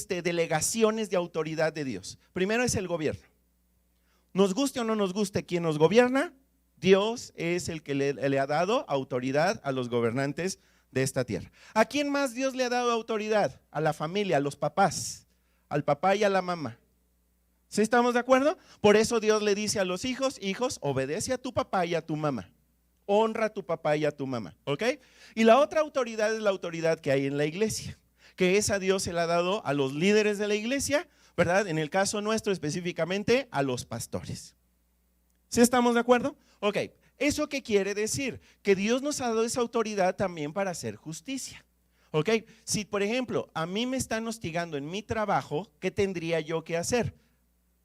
delegaciones de autoridad de Dios. Primero es el gobierno. Nos guste o no nos guste quien nos gobierna, Dios es el que le ha dado autoridad a los gobernantes de esta tierra. ¿A quién más Dios le ha dado autoridad? A la familia, a los papás, al papá y a la mamá. ¿Sí estamos de acuerdo? Por eso Dios le dice a los hijos, hijos, obedece a tu papá y a tu mamá. Honra a tu papá y a tu mamá, ¿ok? Y la otra autoridad es la autoridad que hay en la iglesia, que esa Dios se la ha dado a los líderes de la iglesia, ¿verdad? En el caso nuestro específicamente a los pastores. ¿Sí estamos de acuerdo? Ok, ¿eso qué quiere decir? Que Dios nos ha dado esa autoridad también para hacer justicia. Ok, si por ejemplo a mí me están hostigando en mi trabajo, ¿qué tendría yo que hacer?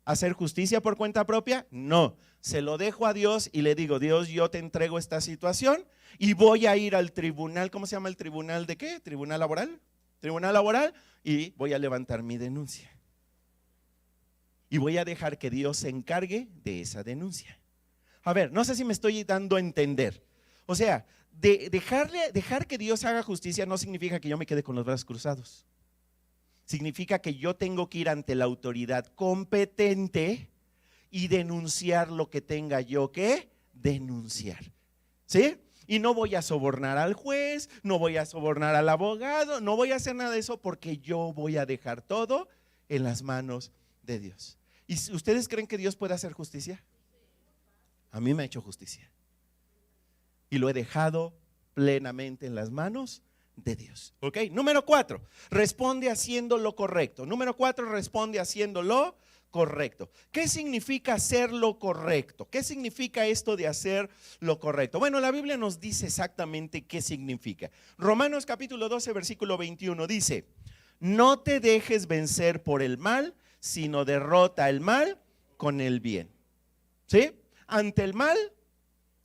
¿Hacer justicia por cuenta propia? No, se lo dejo a Dios y le digo, Dios, yo te entrego esta situación y voy a ir al tribunal. ¿Cómo se llama el tribunal de qué? ¿Tribunal laboral? Tribunal laboral, y voy a levantar mi denuncia. Y voy a dejar que Dios se encargue de esa denuncia. A ver, no sé si me estoy dando a entender. O sea, dejar que Dios haga justicia no significa que yo me quede con los brazos cruzados. Significa que yo tengo que ir ante la autoridad competente y denunciar lo que tenga yo que denunciar. ¿Sí? Y no voy a sobornar al juez, no voy a sobornar al abogado, no voy a hacer nada de eso porque yo voy a dejar todo en las manos de Dios. ¿Y ustedes creen que Dios puede hacer justicia? A mí me ha hecho justicia. Y lo he dejado plenamente en las manos de Dios. ¿Ok? Número 4, responde haciendo lo correcto. Número 4, responde haciendo lo correcto. ¿Qué significa hacer lo correcto? ¿Qué significa esto de hacer lo correcto? Bueno, la Biblia nos dice exactamente qué significa. Romanos capítulo 12, versículo 21 dice: no te dejes vencer por el mal, sino derrota el mal con el bien. ¿Sí? Ante el mal,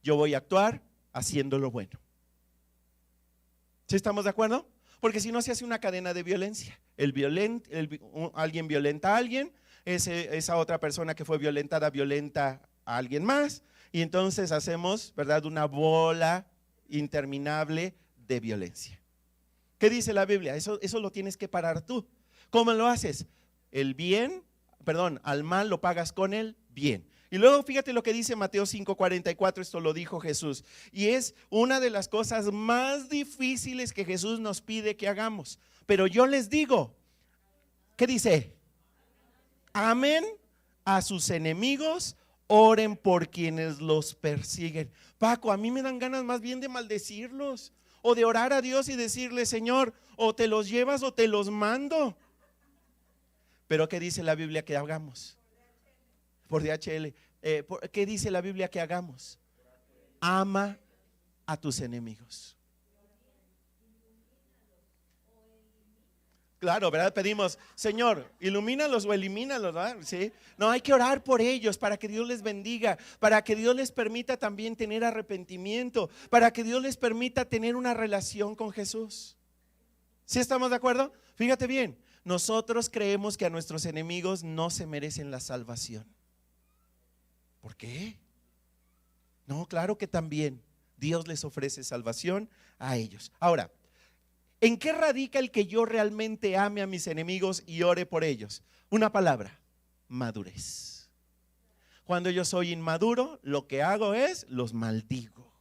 yo voy a actuar haciendo lo bueno. ¿Sí estamos de acuerdo? Porque si no se hace una cadena de violencia. Alguien violenta a alguien, esa otra persona que fue violentada violenta a alguien más, y entonces hacemos, ¿verdad?, una bola interminable de violencia. ¿Qué dice la Biblia? Eso lo tienes que parar tú. ¿Cómo lo haces? Al mal lo pagas con el bien. Y luego fíjate lo que dice Mateo 5:44, esto lo dijo Jesús. Y es una de las cosas más difíciles que Jesús nos pide que hagamos. Pero yo les digo, ¿qué dice? Amen a sus enemigos, oren por quienes los persiguen. Paco, a mí me dan ganas más bien de maldecirlos, o de orar a Dios y decirle: Señor, o te los llevas o te los mando. Pero ¿qué dice la Biblia que hagamos? Por DHL. ¿Qué dice la Biblia que hagamos? Ama a tus enemigos. Claro, ¿verdad? Pedimos: Señor, ilumínalos o elimínalos, ¿verdad? ¿Sí? No, hay que orar por ellos para que Dios les bendiga, para que Dios les permita también tener arrepentimiento, para que Dios les permita tener una relación con Jesús. ¿Sí estamos de acuerdo? Fíjate bien, nosotros creemos que a nuestros enemigos no se merecen la salvación. ¿Por qué? No, claro que también Dios les ofrece salvación a ellos. Ahora, ¿en qué radica el que yo realmente ame a mis enemigos y ore por ellos? Una palabra: madurez. Cuando yo soy inmaduro, lo que hago es los maldigo.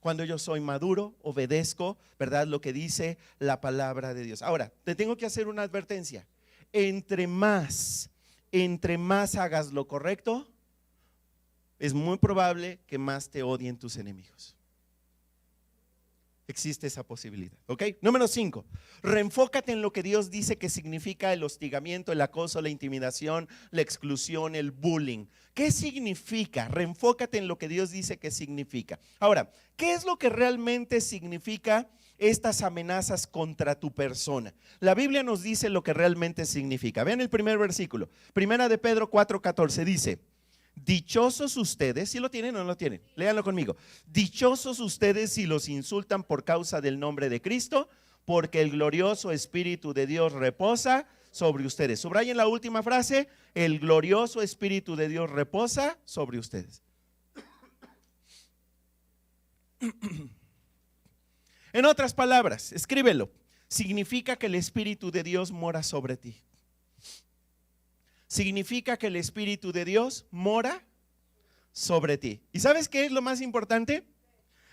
Cuando yo soy maduro, obedezco, ¿verdad?, lo que dice la palabra de Dios. Ahora, te tengo que hacer una advertencia. Entre más hagas lo correcto, es muy probable que más te odien tus enemigos. Existe esa posibilidad, ¿ok? Número 5, reenfócate en lo que Dios dice que significa el hostigamiento, el acoso, la intimidación, la exclusión, el bullying. ¿Qué significa? Reenfócate en lo que Dios dice que significa. Ahora, ¿qué es lo que realmente significa estas amenazas contra tu persona? La Biblia nos dice lo que realmente significa. Vean el primer versículo, Primera de Pedro 4:14, dice: dichosos ustedes, ¿sí lo tienen o no lo tienen? Léanlo conmigo. Dichosos ustedes si los insultan por causa del nombre de Cristo, porque el glorioso Espíritu de Dios reposa sobre ustedes. Subrayen la última frase: el glorioso Espíritu de Dios reposa sobre ustedes. En otras palabras, escríbelo. Significa que el Espíritu de Dios mora sobre ti. Significa que el Espíritu de Dios mora sobre ti. ¿Y sabes qué es lo más importante?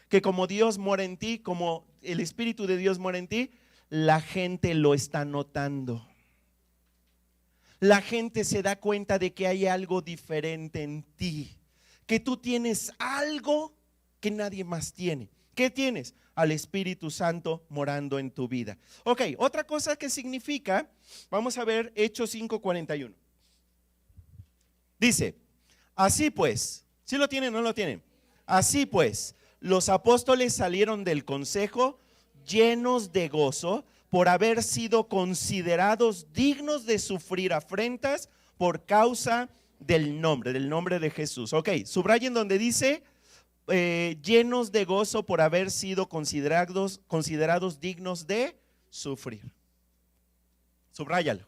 Que como Dios mora en ti, como el Espíritu de Dios mora en ti, la gente lo está notando. La gente se da cuenta de que hay algo diferente en ti, que tú tienes algo que nadie más tiene. ¿Qué tienes? Al Espíritu Santo morando en tu vida. Ok, otra cosa que significa, vamos a ver Hechos 5:41. Dice: así pues, ¿sí lo tienen o no lo tienen? Así pues, los apóstoles salieron del consejo llenos de gozo por haber sido considerados dignos de sufrir afrentas por causa del nombre de Jesús. Ok, subrayen donde dice llenos de gozo por haber sido considerados dignos de sufrir. Subráyalo.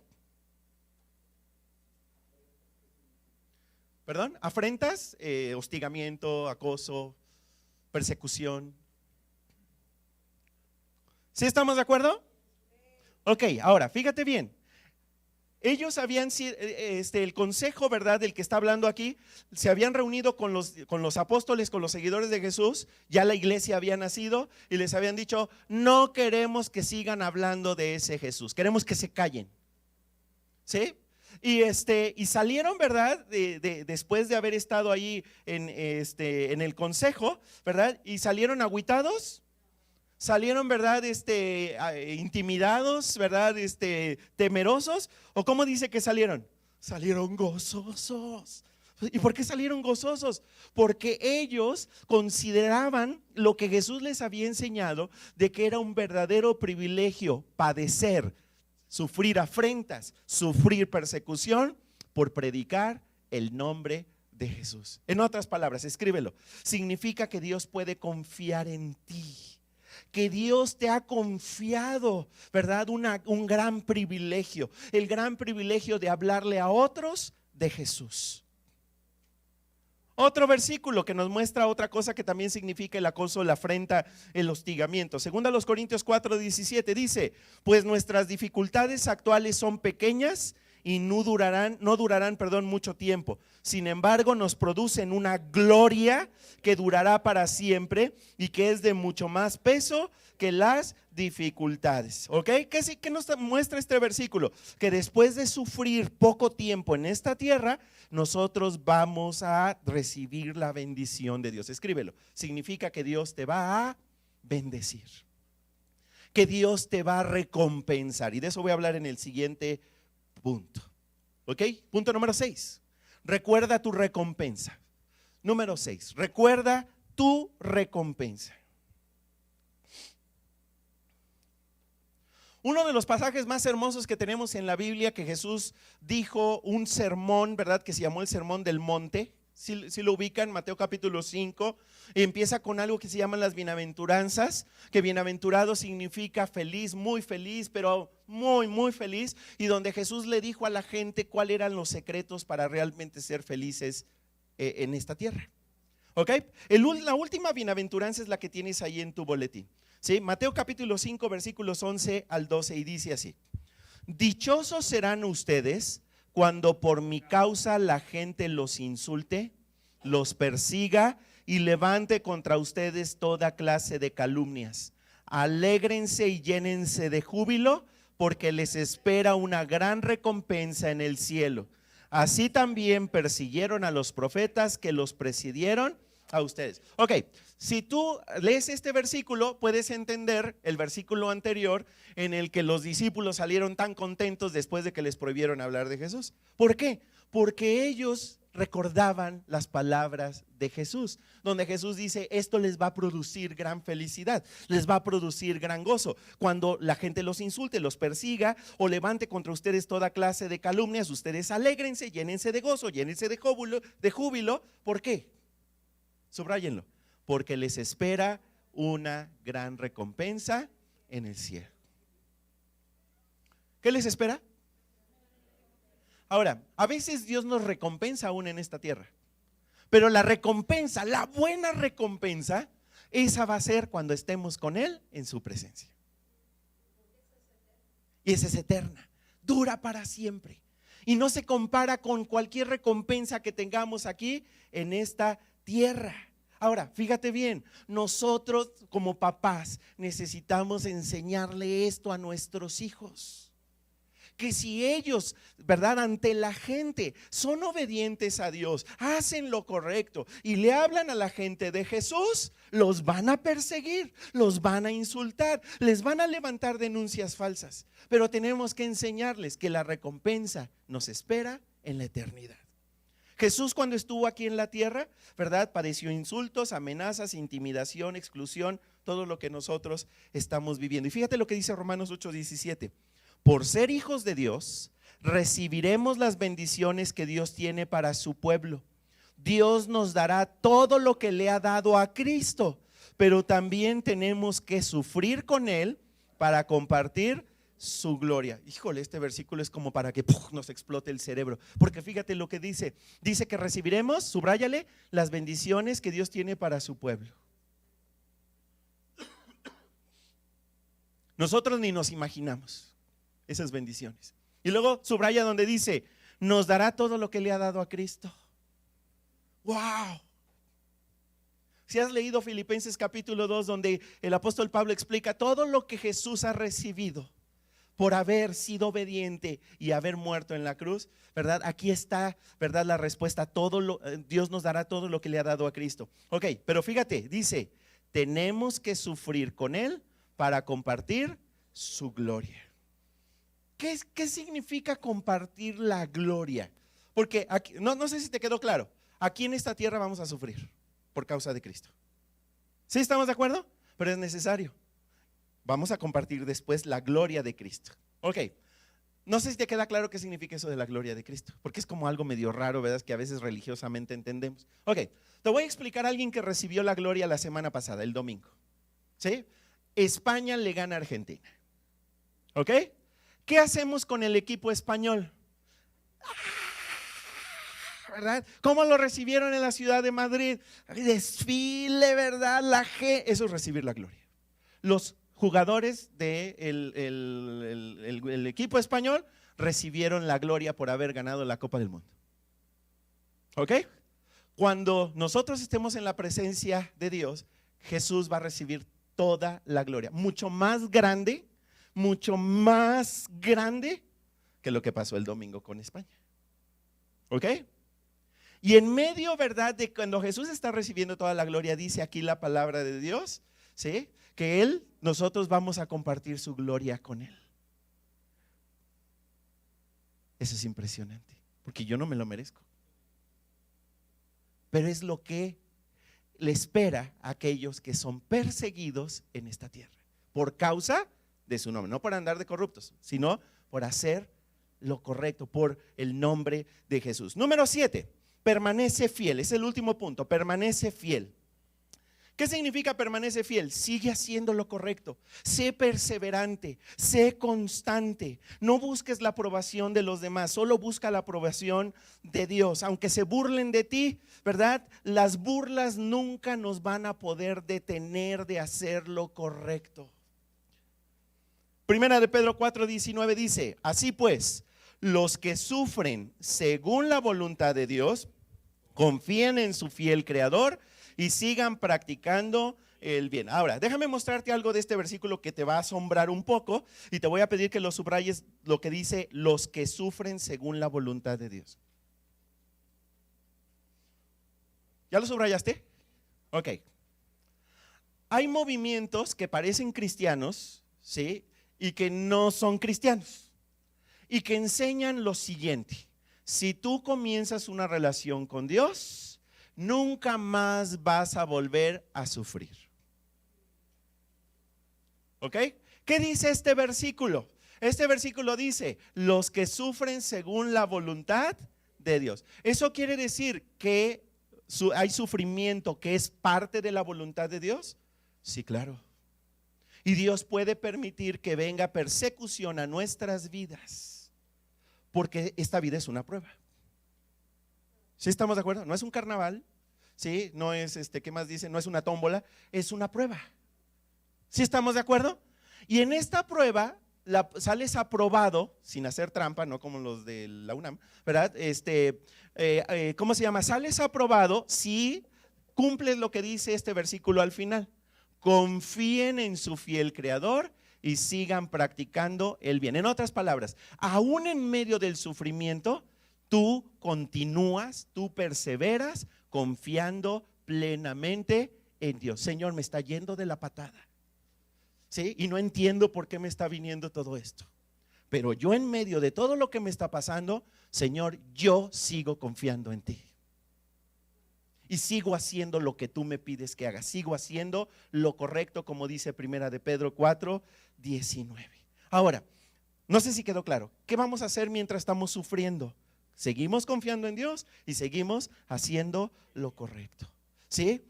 ¿Perdón? Afrentas, hostigamiento, acoso, persecución. ¿Sí estamos de acuerdo? Ok, ahora fíjate bien. ellos habían sido, el consejo, ¿verdad?, del que está hablando aquí, se habían reunido con los apóstoles, con los seguidores de Jesús, ya la iglesia había nacido y les habían dicho: no queremos que sigan hablando de ese Jesús, queremos que se callen. ¿Sí? Y salieron, ¿verdad? Después de haber estado ahí en el consejo, ¿verdad? Y salieron agüitados, salieron, ¿verdad? Intimidados, ¿verdad? Temerosos. ¿O cómo dice que salieron? Salieron gozosos. ¿Y por qué salieron gozosos? Porque ellos consideraban lo que Jesús les había enseñado, de que era un verdadero privilegio padecer, sufrir afrentas, sufrir persecución por predicar el nombre de Jesús. En otras palabras, escríbelo, significa que Dios puede confiar en ti, que Dios te ha confiado, ¿verdad? Un gran privilegio, el gran privilegio de hablarle a otros de Jesús. Otro versículo que nos muestra otra cosa que también significa el acoso, la afrenta, el hostigamiento. Segunda los Corintios 4:17 dice: pues nuestras dificultades actuales son pequeñas y no durarán, mucho tiempo. Sin embargo, nos producen una gloria que durará para siempre y que es de mucho más peso que las dificultades. ¿Ok? ¿Qué nos muestra este versículo? Que después de sufrir poco tiempo en esta tierra, nosotros vamos a recibir la bendición de Dios. Escríbelo. Significa que Dios te va a bendecir, que Dios te va a recompensar. Y de eso voy a hablar en el siguiente punto. ¿Ok? Punto número 6. Recuerda tu recompensa. Número 6. Recuerda tu recompensa. Uno de los pasajes más hermosos que tenemos en la Biblia, que Jesús dijo un sermón, ¿verdad?, que se llamó el Sermón del Monte. Si lo ubican, Mateo capítulo 5, y empieza con algo que se llaman las bienaventuranzas, que bienaventurado significa feliz, pero muy, muy feliz, y donde Jesús le dijo a la gente cuáles eran los secretos para realmente ser felices en esta tierra. ¿Ok? La última bienaventuranza es la que tienes ahí en tu boletín. ¿Sí? Mateo capítulo 5 versículos 11 al 12 y dice así: dichosos serán ustedes cuando por mi causa la gente los insulte, los persiga y levante contra ustedes toda clase de calumnias. Alégrense y llénense de júbilo, porque les espera una gran recompensa en el cielo. Así también persiguieron a los profetas que los precedieron a ustedes. Ok, si tú lees este versículo, puedes entender el versículo anterior en el que los discípulos salieron tan contentos después de que les prohibieron hablar de Jesús. ¿Por qué? Porque ellos recordaban las palabras de Jesús, donde Jesús dice: esto les va a producir gran felicidad, les va a producir gran gozo. Cuando la gente los insulte, los persiga o levante contra ustedes toda clase de calumnias, ustedes alégrense, llénense de gozo, llénense de júbilo. ¿Por qué? Subráyenlo: porque les espera una gran recompensa en el cielo. ¿Qué les espera? Ahora, a veces Dios nos recompensa aún en esta tierra, pero la recompensa, la buena recompensa, esa va a ser cuando estemos con Él en su presencia. Y esa es eterna, dura para siempre, y no se compara con cualquier recompensa que tengamos aquí en esta tierra. Ahora, fíjate bien, nosotros como papás necesitamos enseñarle esto a nuestros hijos, que si ellos, ¿verdad?, ante la gente son obedientes a Dios, hacen lo correcto y le hablan a la gente de Jesús, los van a perseguir, los van a insultar, les van a levantar denuncias falsas, pero tenemos que enseñarles que la recompensa nos espera en la eternidad. Jesús, cuando estuvo aquí en la tierra, ¿verdad?, padeció insultos, amenazas, intimidación, exclusión, todo lo que nosotros estamos viviendo. Y fíjate lo que dice Romanos 8:17: por ser hijos de Dios, recibiremos las bendiciones que Dios tiene para su pueblo. Dios nos dará todo lo que le ha dado a Cristo, pero también tenemos que sufrir con Él para compartir su gloria. Híjole, este versículo es como para que nos explote el cerebro, porque fíjate lo que dice que recibiremos, subráyale, las bendiciones que Dios tiene para su pueblo. Nosotros ni nos imaginamos esas bendiciones. Y luego subraya donde dice, nos dará todo lo que le ha dado a Cristo. ¡Wow! Si has leído Filipenses capítulo 2, donde el apóstol Pablo explica todo lo que Jesús ha recibido por haber sido obediente y haber muerto en la cruz, ¿verdad? Aquí está, ¿verdad? La respuesta, Dios nos dará todo lo que le ha dado a Cristo. Ok, pero fíjate, dice, tenemos que sufrir con Él para compartir su gloria. ¿Qué significa compartir la gloria? Porque aquí, no sé si te quedó claro, aquí en esta tierra vamos a sufrir por causa de Cristo. ¿Sí estamos de acuerdo? Pero es necesario. Vamos a compartir después la gloria de Cristo. Ok, no sé si te queda claro qué significa eso de la gloria de Cristo, porque es como algo medio raro, ¿verdad? Que a veces religiosamente entendemos. Ok, te voy a explicar a alguien que recibió la gloria la semana pasada, el domingo. ¿Sí? España le gana a Argentina. ¿Ok? ¿Qué hacemos con el equipo español? ¿Verdad? ¿Cómo lo recibieron en la ciudad de Madrid? Desfile, ¿verdad? Eso es recibir la gloria. Los jugadores del el equipo español recibieron la gloria por haber ganado la Copa del Mundo. ¿Ok? Cuando nosotros estemos en la presencia de Dios, Jesús va a recibir toda la gloria, mucho más grande que lo que pasó el domingo con España. ¿Ok? Y en medio, ¿verdad? De cuando Jesús está recibiendo toda la gloria, dice aquí la palabra de Dios, ¿sí? Que nosotros vamos a compartir su gloria con Él. Eso es impresionante, porque yo no me lo merezco. Pero es lo que le espera a aquellos que son perseguidos en esta tierra, por causa de su nombre, no por andar de corruptos, sino por hacer lo correcto, por el nombre de Jesús. Número 7, permanece fiel, es el último punto, permanece fiel. ¿Qué significa permanece fiel? Sigue haciendo lo correcto, sé perseverante, sé constante, no busques la aprobación de los demás, solo busca la aprobación de Dios. Aunque se burlen de ti, ¿verdad? Las burlas nunca nos van a poder detener de hacer lo correcto. Primera de Pedro 4:19 dice, así pues, los que sufren según la voluntad de Dios, confíen en su fiel Creador y sigan practicando el bien. Ahora, déjame mostrarte algo de este versículo que te va a asombrar un poco y te voy a pedir que lo subrayes, lo que dice, los que sufren según la voluntad de Dios. ¿Ya lo subrayaste? Ok. Hay movimientos que parecen cristianos, ¿sí? Y que no son cristianos y que enseñan lo siguiente: si tú comienzas una relación con Dios, nunca más vas a volver a sufrir. ¿Ok? ¿Qué dice este versículo? Este versículo dice, los que sufren según la voluntad de Dios. Eso quiere decir que hay sufrimiento que es parte de la voluntad de Dios. Sí, claro. Y Dios puede permitir que venga persecución a nuestras vidas, porque esta vida es una prueba. ¿Sí estamos de acuerdo? No es un carnaval, ¿sí? No es ¿qué más dice? No es una tómbola, es una prueba. ¿Sí estamos de acuerdo? Y en esta prueba sales aprobado, sin hacer trampa, no como los de la UNAM, ¿verdad? ¿Cómo se llama? Sales aprobado si cumples lo que dice este versículo al final. Confíen en su fiel Creador y sigan practicando el bien. En otras palabras, aún en medio del sufrimiento, tú continúas, tú perseveras confiando plenamente en Dios. Señor, me está yendo de la patada, ¿sí? Y no entiendo por qué me está viniendo todo esto. Pero yo en medio de todo lo que me está pasando, Señor, yo sigo confiando en ti. Y sigo haciendo lo que tú me pides que haga. Sigo haciendo lo correcto, como dice Primera de Pedro 4:19. Ahora, no sé si quedó claro. ¿Qué vamos a hacer mientras estamos sufriendo? Seguimos confiando en Dios y seguimos haciendo lo correcto. ¿Sí?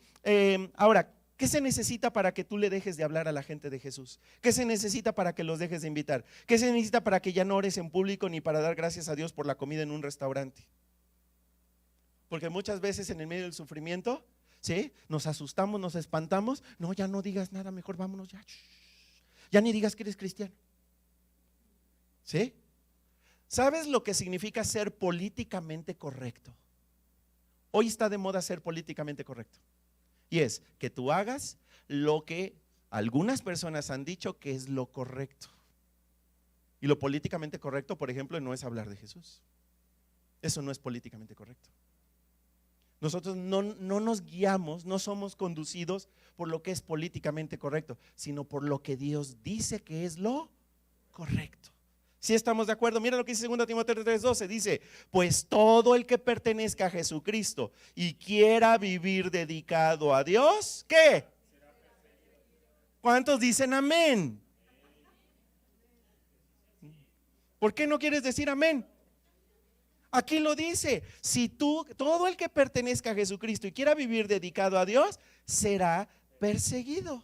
Ahora, ¿qué se necesita para que tú le dejes de hablar a la gente de Jesús? ¿Qué se necesita para que los dejes de invitar? ¿Qué se necesita para que ya no ores en público ni para dar gracias a Dios por la comida en un restaurante? Porque muchas veces en el medio del sufrimiento, ¿sí? Nos asustamos, nos espantamos. No, ya no digas nada, mejor vámonos ya. Ya ni digas que eres cristiano. ¿Sí? ¿Sabes lo que significa ser políticamente correcto? Hoy está de moda ser políticamente correcto. Y es que tú hagas lo que algunas personas han dicho que es lo correcto. Y lo políticamente correcto, por ejemplo, no es hablar de Jesús. Eso no es políticamente correcto. Nosotros no nos guiamos, no somos conducidos por lo que es políticamente correcto, sino por lo que Dios dice que es lo correcto. Si estamos de acuerdo, mira lo que dice 2 Timoteo 3:12, dice: pues todo el que pertenezca a Jesucristo y quiera vivir dedicado a Dios, ¿qué? ¿Cuántos dicen amén? ¿Por qué no quieres decir amén? Aquí lo dice: si todo el que pertenezca a Jesucristo y quiera vivir dedicado a Dios, será perseguido.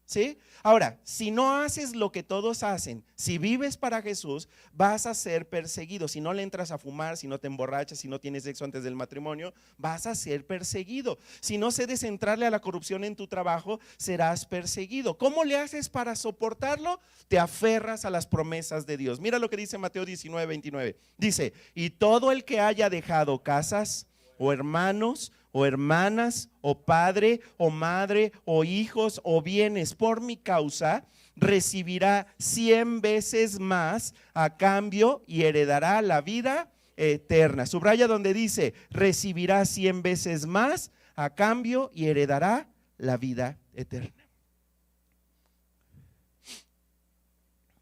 ¿Sí? Ahora, si no haces lo que todos hacen, si vives para Jesús, vas a ser perseguido. Si no le entras a fumar, si no te emborrachas, si no tienes sexo antes del matrimonio, vas a ser perseguido. Si no cedes entrarle a la corrupción en tu trabajo, serás perseguido. ¿Cómo le haces para soportarlo? Te aferras a las promesas de Dios. Mira lo que dice Mateo 19:29. Dice: y todo el que haya dejado casas o hermanos o hermanas, o padre, o madre, o hijos, o bienes por mi causa, recibirá 100 veces más a cambio y heredará la vida eterna. Subraya donde dice: recibirá 100 veces más a cambio y heredará la vida eterna.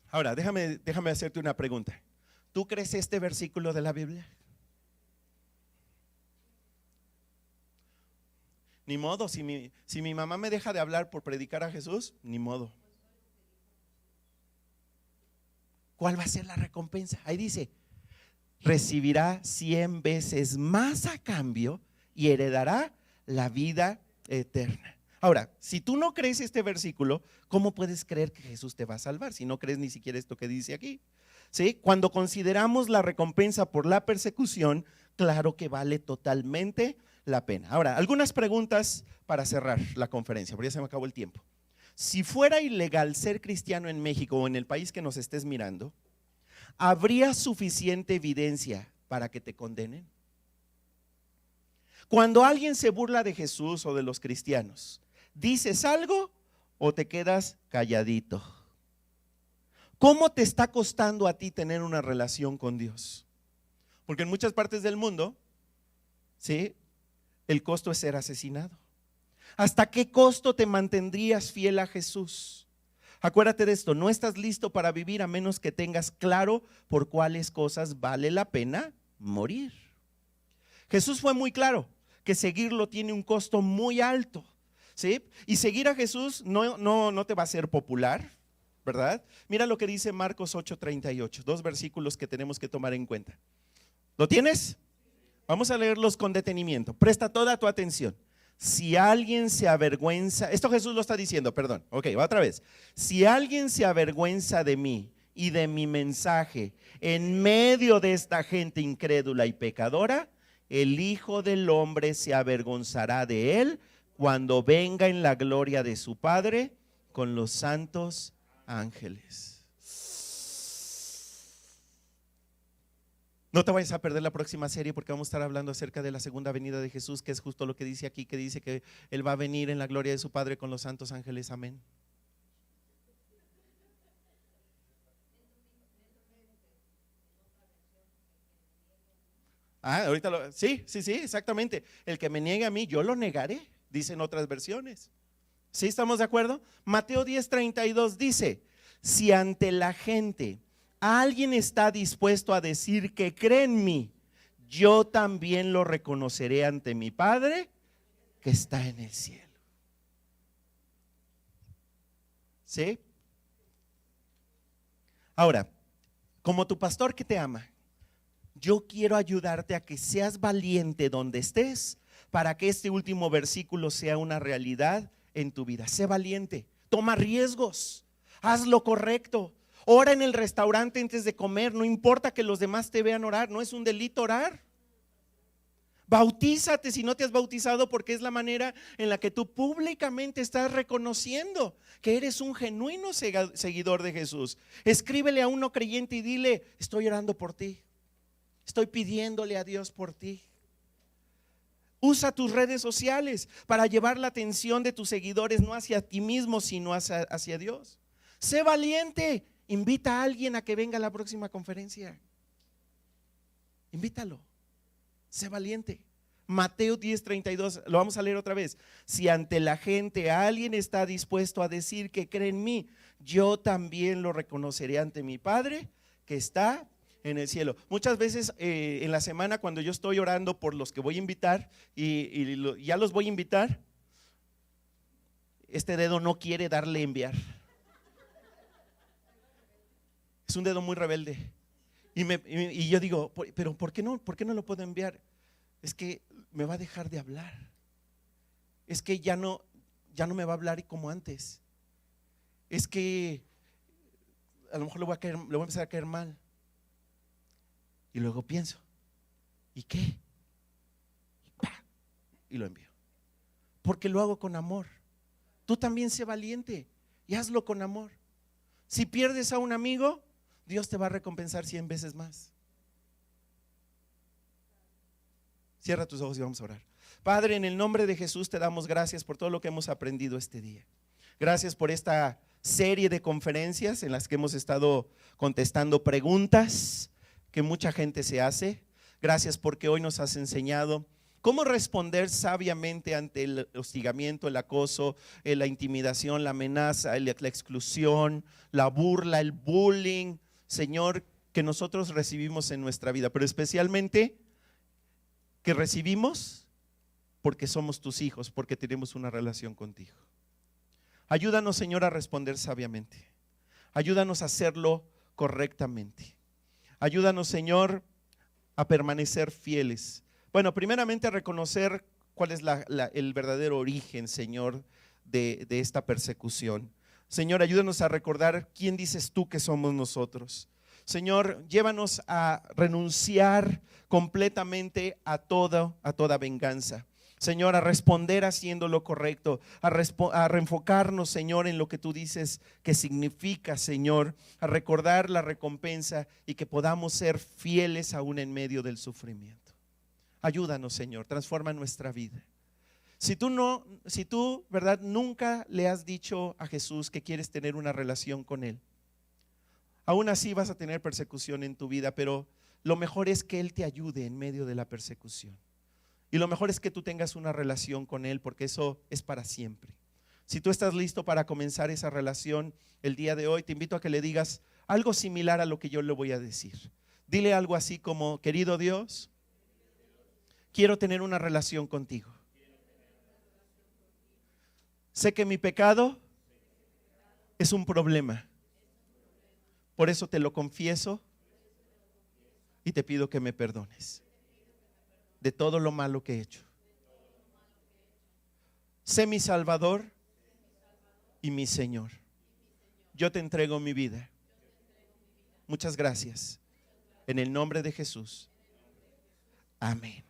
Ahora, déjame hacerte una pregunta. ¿Tú crees este versículo de la Biblia? Ni modo, si mi mamá me deja de hablar por predicar a Jesús, ni modo. ¿Cuál va a ser la recompensa? Ahí dice: recibirá 100 veces más a cambio y heredará la vida eterna. Ahora, si tú no crees este versículo, ¿cómo puedes creer que Jesús te va a salvar si no crees ni siquiera esto que dice aquí? ¿Sí? Cuando consideramos la recompensa por la persecución, claro que vale totalmente la pena. Ahora, algunas preguntas para cerrar la conferencia, porque ya se me acabó el tiempo. Si fuera ilegal ser cristiano en México o en el país que nos estés mirando, ¿habría suficiente evidencia para que te condenen? Cuando alguien se burla de Jesús o de los cristianos, ¿dices algo o te quedas calladito? ¿Cómo te está costando a ti tener una relación con Dios? Porque en muchas partes del mundo, ¿sí?, el costo es ser asesinado. ¿Hasta qué costo te mantendrías fiel a Jesús? Acuérdate de esto: no estás listo para vivir a menos que tengas claro por cuáles cosas vale la pena morir. Jesús fue muy claro que seguirlo tiene un costo muy alto, ¿sí? Y seguir a Jesús no te va a ser popular, ¿verdad? Mira lo que dice Marcos 8:38, 2 versículos que tenemos que tomar en cuenta. ¿Lo tienes? Vamos a leerlos con detenimiento. Presta toda tu atención. Si alguien se avergüenza, esto Jesús lo está diciendo, perdón. Ok, va otra vez. Si alguien se avergüenza de mí y de mi mensaje en medio de esta gente incrédula y pecadora, el Hijo del Hombre se avergonzará de él cuando venga en la gloria de su Padre con los santos ángeles. No te vayas a perder la próxima serie, porque vamos a estar hablando acerca de la segunda venida de Jesús, que es justo lo que dice aquí, que dice que Él va a venir en la gloria de su Padre con los santos ángeles. Amén. Sí, exactamente. El que me niegue a mí, yo lo negaré, dicen otras versiones. ¿Sí estamos de acuerdo? Mateo 10:32 dice: si ante la gente alguien está dispuesto a decir que cree en mí, yo también lo reconoceré ante mi Padre que está en el cielo. ¿Sí? Ahora, como tu pastor que te ama, yo quiero ayudarte a que seas valiente donde estés, para que este último versículo sea una realidad en tu vida. Sé valiente, toma riesgos, haz lo correcto. Ora en el restaurante antes de comer, no importa que los demás te vean orar, no es un delito orar. Bautízate si no te has bautizado, porque es la manera en la que tú públicamente estás reconociendo que eres un genuino seguidor de Jesús. Escríbele a un no creyente y dile: estoy orando por ti, estoy pidiéndole a Dios por ti. Usa tus redes sociales para llevar la atención de tus seguidores no hacia ti mismo, sino hacia Dios. Sé valiente, invita a alguien a que venga a la próxima conferencia. Invítalo. Sé valiente. Mateo 10:32, lo vamos a leer otra vez. Si ante la gente alguien está dispuesto a decir que cree en mí, yo también lo reconoceré ante mi Padre que está en el cielo. Muchas veces en la semana, cuando yo estoy orando por los que voy a invitar y ya los voy a invitar, este dedo no quiere darle enviar. Es un dedo muy rebelde. Y yo digo: pero ¿por qué no lo puedo enviar? Es que me va a dejar de hablar. Es que ya no me va a hablar como antes. Es que a lo mejor le voy a empezar a caer mal. Y luego pienso: ¿y qué? Y lo envío. Porque lo hago con amor. Tú también sé valiente y hazlo con amor. Si pierdes a un amigo, Dios te va a recompensar 100 veces más. Cierra tus ojos y vamos a orar. Padre, en el nombre de Jesús te damos gracias por todo lo que hemos aprendido este día. Gracias por esta serie de conferencias en las que hemos estado contestando preguntas que mucha gente se hace. Gracias porque hoy nos has enseñado cómo responder sabiamente ante el hostigamiento, el acoso, la intimidación, la amenaza, la exclusión, la burla, el bullying, Señor, que nosotros recibimos en nuestra vida, pero especialmente que recibimos porque somos tus hijos, porque tenemos una relación contigo. Ayúdanos, Señor, a responder sabiamente. Ayúdanos a hacerlo correctamente. Ayúdanos, Señor, a permanecer fieles. Bueno, primeramente a reconocer cuál es el verdadero origen, Señor, de esta persecución. Señor, ayúdanos a recordar quién dices tú que somos nosotros. Señor, llévanos a renunciar completamente a toda venganza. Señor, a responder haciendo lo correcto, a reenfocarnos, Señor, en lo que tú dices que significa, Señor, a recordar la recompensa y que podamos ser fieles aún en medio del sufrimiento. Ayúdanos, Señor, transforma nuestra vida. Si tú, ¿verdad?, nunca le has dicho a Jesús que quieres tener una relación con Él, aún así vas a tener persecución en tu vida, pero lo mejor es que Él te ayude en medio de la persecución. Y lo mejor es que tú tengas una relación con Él, porque eso es para siempre. Si tú estás listo para comenzar esa relación el día de hoy, te invito a que le digas algo similar a lo que yo le voy a decir. Dile algo así como: querido Dios, quiero tener una relación contigo. Sé que mi pecado es un problema. Por eso te lo confieso y te pido que me perdones de todo lo malo que he hecho. Sé mi Salvador y mi Señor. Yo te entrego mi vida. Muchas gracias. En el nombre de Jesús. Amén.